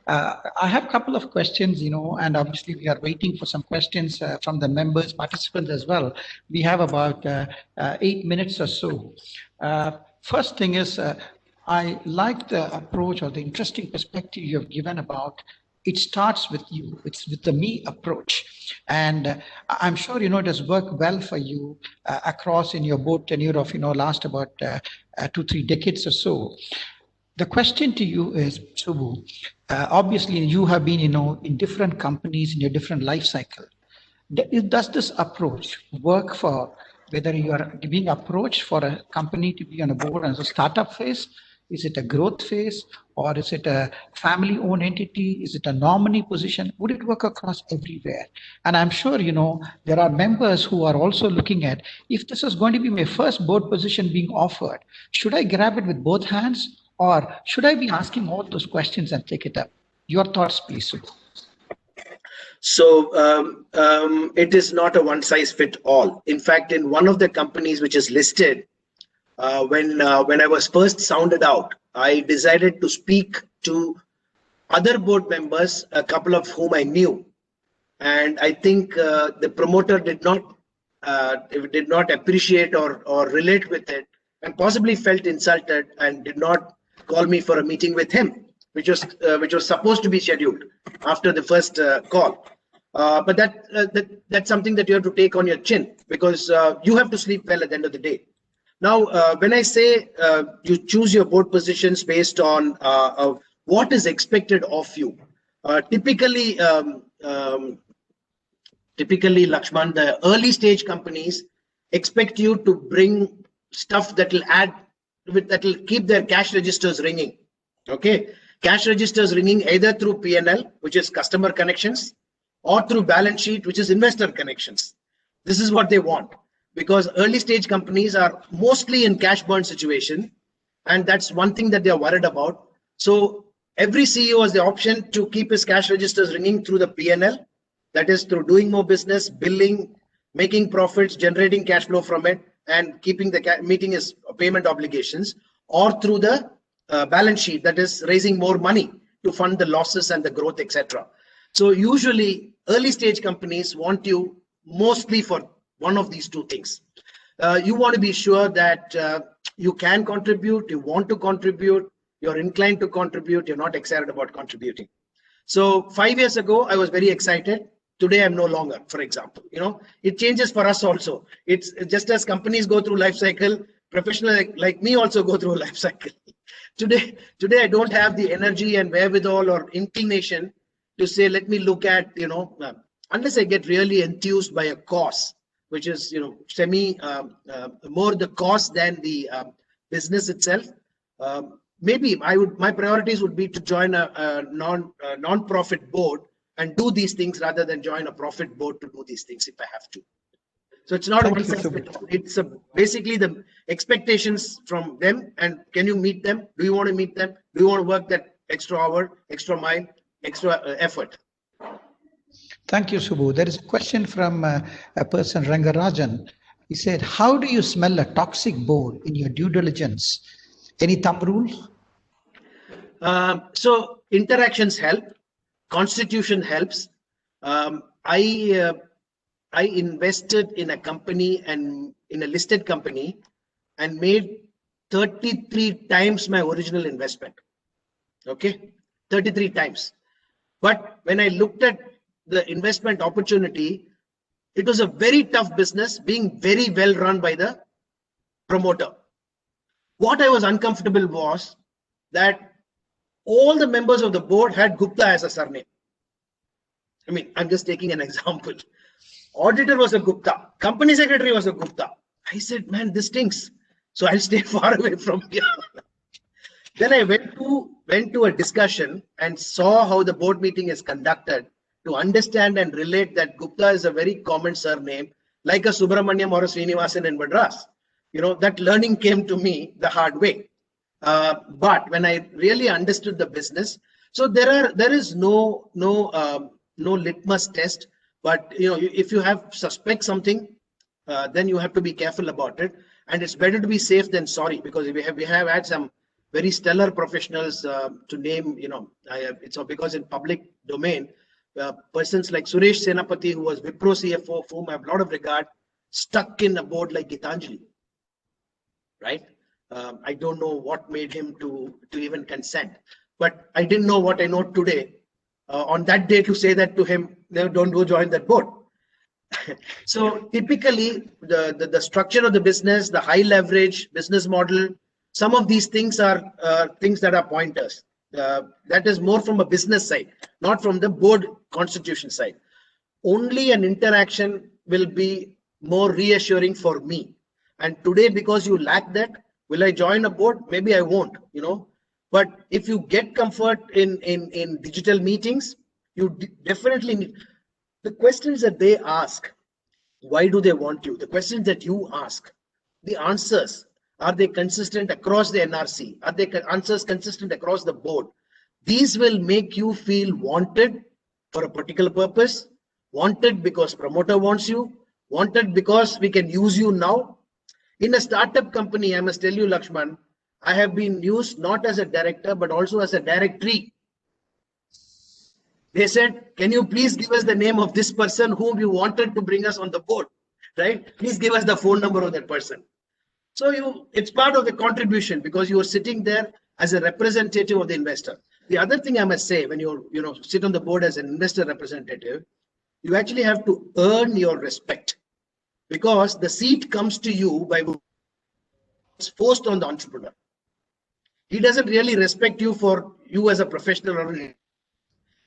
I have a couple of questions, and obviously we are waiting for some questions from the members, participants as well. We have about 8 minutes or so. First thing is, I like the approach or the interesting perspective you have given about it starts with you. It's with the me approach. And I'm sure, it has worked well for you across in your board tenure of, last about 2-3 decades or so. The question to you is, Subbu, obviously you have been, in different companies in your different life cycle. Does this approach work for whether you are being approached for a company to be on a board as a startup phase? Is it a growth phase, or is it a family-owned entity? Is it a nominee position? Would it work across everywhere? And I'm sure, there are members who are also looking at, if this is going to be my first board position being offered, should I grab it with both hands, or should I be asking all those questions and take it up? Your thoughts, please, Subbu. So it is not a one-size-fits-all. In fact, in one of the companies which is listed, when I was first sounded out, I decided to speak to other board members, a couple of whom I knew, and I think the promoter did not appreciate or relate with it, and possibly felt insulted and did not call me for a meeting with him, which was supposed to be scheduled after the first call. But that's something that you have to take on your chin, because you have to sleep well at the end of the day. Now, when I say you choose your board positions based on what is expected of you, typically, Lakshman, the early stage companies expect you to bring stuff that will keep their cash registers ringing. Okay, cash registers ringing either through P&L, which is customer connections, or through balance sheet, which is investor connections. This is what they want, because early stage companies are mostly in cash burn situation, and that's one thing that they are worried about. So every CEO has the option to keep his cash registers ringing through the P&L, that is through doing more business, billing, making profits, generating cash flow from it, and keeping meeting his payment obligations, or through the balance sheet, that is raising more money to fund the losses and the growth, etc. So usually early stage companies want you mostly for one of these two things. You want to be sure that you can contribute, you want to contribute, you're inclined to contribute, you're not excited about contributing. So 5 years ago, I was very excited. Today, I'm no longer, for example. It changes for us also. It's just as companies go through life cycle, professionals like me also go through a life cycle. Today, I don't have the energy and wherewithal or inclination to say, let me look at, unless I get really enthused by a cause, which is, more the cause than the business itself. Maybe my priorities would be to join a non-profit board and do these things rather than join a profit board to do these things if I have to. So it's not it's basically the expectations from them, and can you meet them? Do you want to meet them? Do you want to work that extra hour, extra mile, extra effort? Thank you, Subbu. There is a question from a person, Rangarajan. He said, how do you smell a toxic board in your due diligence? Any thumb rule? So interactions help. Constitution helps. I invested in a company, and in a listed company, and made 33 times my original investment. Okay, 33 times. But when I looked at the investment opportunity, it was a very tough business, being very well run by the promoter. What I was uncomfortable was that all the members of the board had Gupta as a surname. I mean, I'm just taking an example. Auditor was a Gupta. Company secretary was a Gupta. I said, man, this stinks. So I'll stay far away from here. Then I went to a discussion and saw how the board meeting is conducted to understand and relate that Gupta is a very common surname, like a Subramaniam or a Srinivasan in Madras. You know, that learning came to me the hard way. But when I really understood the business, so there is no litmus test. But you know, if you have suspect something, then you have to be careful about it. And it's better to be safe than sorry, because we have had some very stellar professionals to name. You know, it's because in public domain, persons like Suresh Senapati, who was Wipro CFO, for whom I have a lot of regard, stuck in a board like Gitanjali, right? I don't know what made him to even consent, but I didn't know what I know today on that day to say that to him, no, don't go join that board. So typically the structure of the business, the high leverage business model, some of these things are things that are pointers. That is more from a business side, not from the board constitution side. Only an interaction will be more reassuring for me. And today, because you lack that, will I join a board? Maybe I won't, you know. But if you get comfort in digital meetings, you definitely need. The questions that they ask, why do they want you? The questions that you ask, the answers, are they consistent across the NRC? Are they answers consistent across the board? These will make you feel wanted for a particular purpose, wanted because promoter wants you, wanted because we can use you now. In a startup company, I must tell you, Lakshman, I have been used not as a director, but also as a directory. They said, can you please give us the name of this person whom you wanted to bring us on the board, right? Please give us the phone number of that person. So it's part of the contribution, because you are sitting there as a representative of the investor. The other thing I must say, when you sit on the board as an investor representative, you actually have to earn your respect, because the seat comes to you by it's forced on the entrepreneur. He doesn't really respect you for you as a professional or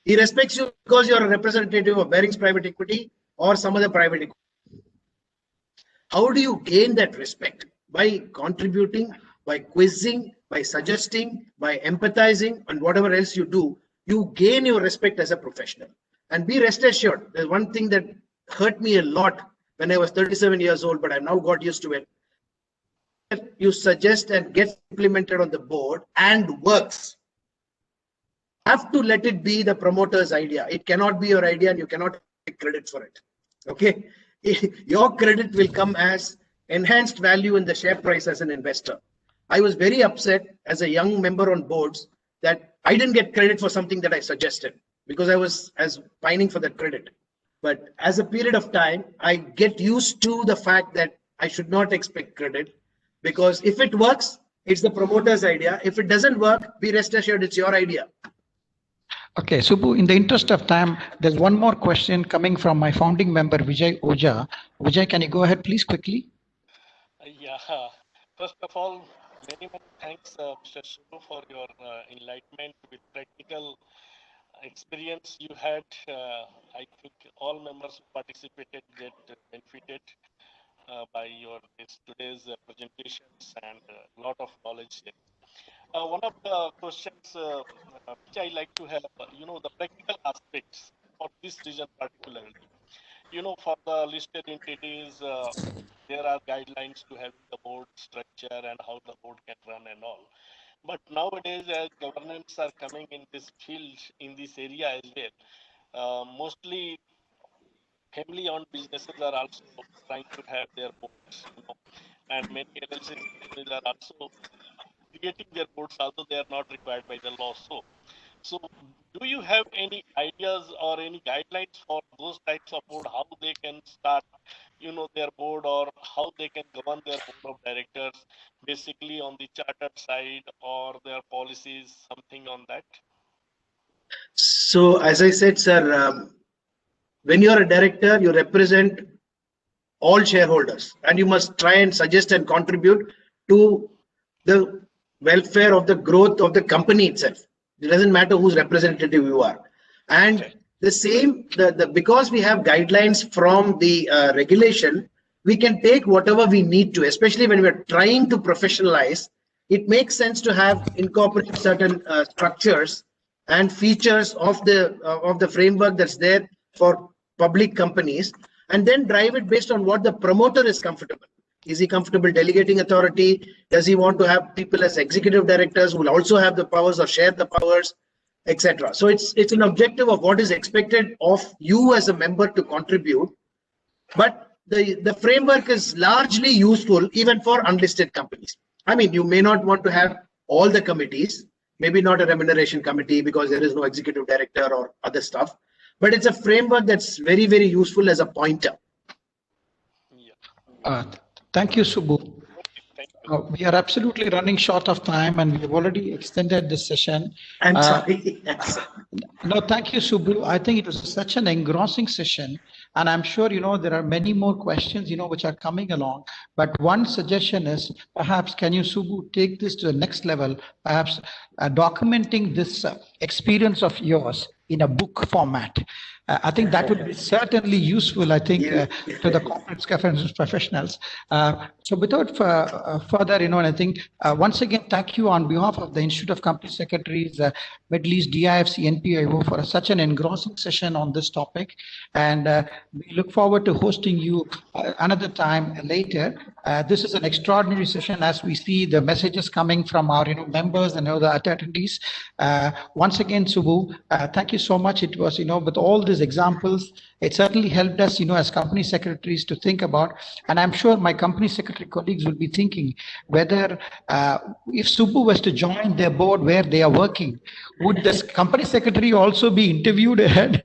he respects you because you're a representative of Barings Private Equity or some other private equity. How do you gain that respect? By contributing, by quizzing, by suggesting, by empathizing, and whatever else you do, you gain your respect as a professional. And be rest assured, there's one thing that hurt me a lot when I was 37 years old, but I now got used to it. You suggest and gets implemented on the board and works. Have to let it be the promoter's idea. It cannot be your idea and you cannot take credit for it. Okay? Your credit will come as enhanced value in the share price as an investor. I was very upset as a young member on boards that I didn't get credit for something that I suggested, because I was pining for that credit. But as a period of time, I get used to the fact that I should not expect credit, because if it works, it's the promoter's idea. If it doesn't work, be rest assured it's your idea. Okay, Subbu, in the interest of time, there's one more question coming from my founding member, Vijay Oja. Vijay, can you go ahead, please, quickly? Yeah. First of all, many thanks, Mr. Subbu, for your enlightenment with practical experience you had. I think all members who participated get benefited by your today's presentations and a lot of knowledge here. One of the questions which I like to have, the practical aspects of this region particularly. For the listed entities, there are guidelines to have the board structure and how the board can run and all. But nowadays, as governments are coming in this field, in this area as well, mostly family-owned businesses are also trying to have their boards, and many LLCs are also creating their boards, although they are not required by the law. So do you have any ideas or any guidelines for those types of board, how they can start, their board, or how they can govern their board of directors, basically on the chartered side, or their policies, something on that? So as I said, sir, when you're a director, you represent all shareholders, and you must try and suggest and contribute to the welfare of the growth of the company itself. It doesn't matter whose representative you are. And because we have guidelines from the regulation, we can take whatever we need to, especially when we're trying to professionalize. It makes sense to have incorporate certain structures and features of the framework that's there for public companies, and then drive it based on what the promoter is comfortable. Is he comfortable delegating authority? Does he want to have people as executive directors who will also have the powers or share the powers, etc.? So it's an objective of what is expected of you as a member to contribute. But the framework is largely useful even for unlisted companies. I mean, you may not want to have all the committees, maybe not a remuneration committee because there is no executive director or other stuff, but it's a framework that's very, very useful as a pointer. Yeah. Thank you, Subbu. We are absolutely running short of time and we've already extended this session. I'm sorry. No, thank you, Subbu. I think it was such an engrossing session. And I'm sure, there are many more questions, which are coming along. But one suggestion is perhaps, can you, Subbu, take this to the next level, perhaps documenting this experience of yours in a book format. I think that would be certainly useful, I think, to the corporate governance professionals. So without further, I think, once again, thank you on behalf of the Institute of Company Secretaries, Middle East, DIFC, NPIO for such an engrossing session on this topic. And we look forward to hosting you another time later. This is an extraordinary session as we see the messages coming from our members and other attendees. Once again, Subbu, thank you so much. It was, with all these examples, it certainly helped us, as company secretaries to think about, and I'm sure my company secretary colleagues will be thinking whether if Subbu was to join their board where they are working, would this company secretary also be interviewed ahead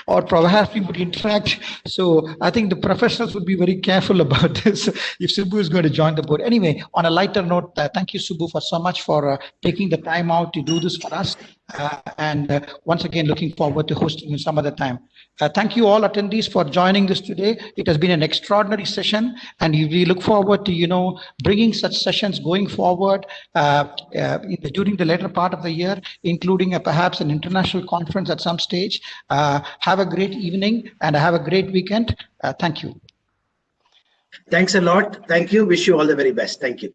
or perhaps we would interact? So I think the professionals would be very careful about this if Subbu is going to join the board. Anyway, on a lighter note, thank you, Subbu, for so much for taking the time out to do this for us. And once again, looking forward to hosting you some other time. Thank you all attendees for joining this today. It has been an extraordinary session and we look forward to, bringing such sessions going forward during the later part of the year, including perhaps an international conference at some stage. Have a great evening and have a great weekend. Thank you. Thanks a lot. Thank you. Wish you all the very best. Thank you.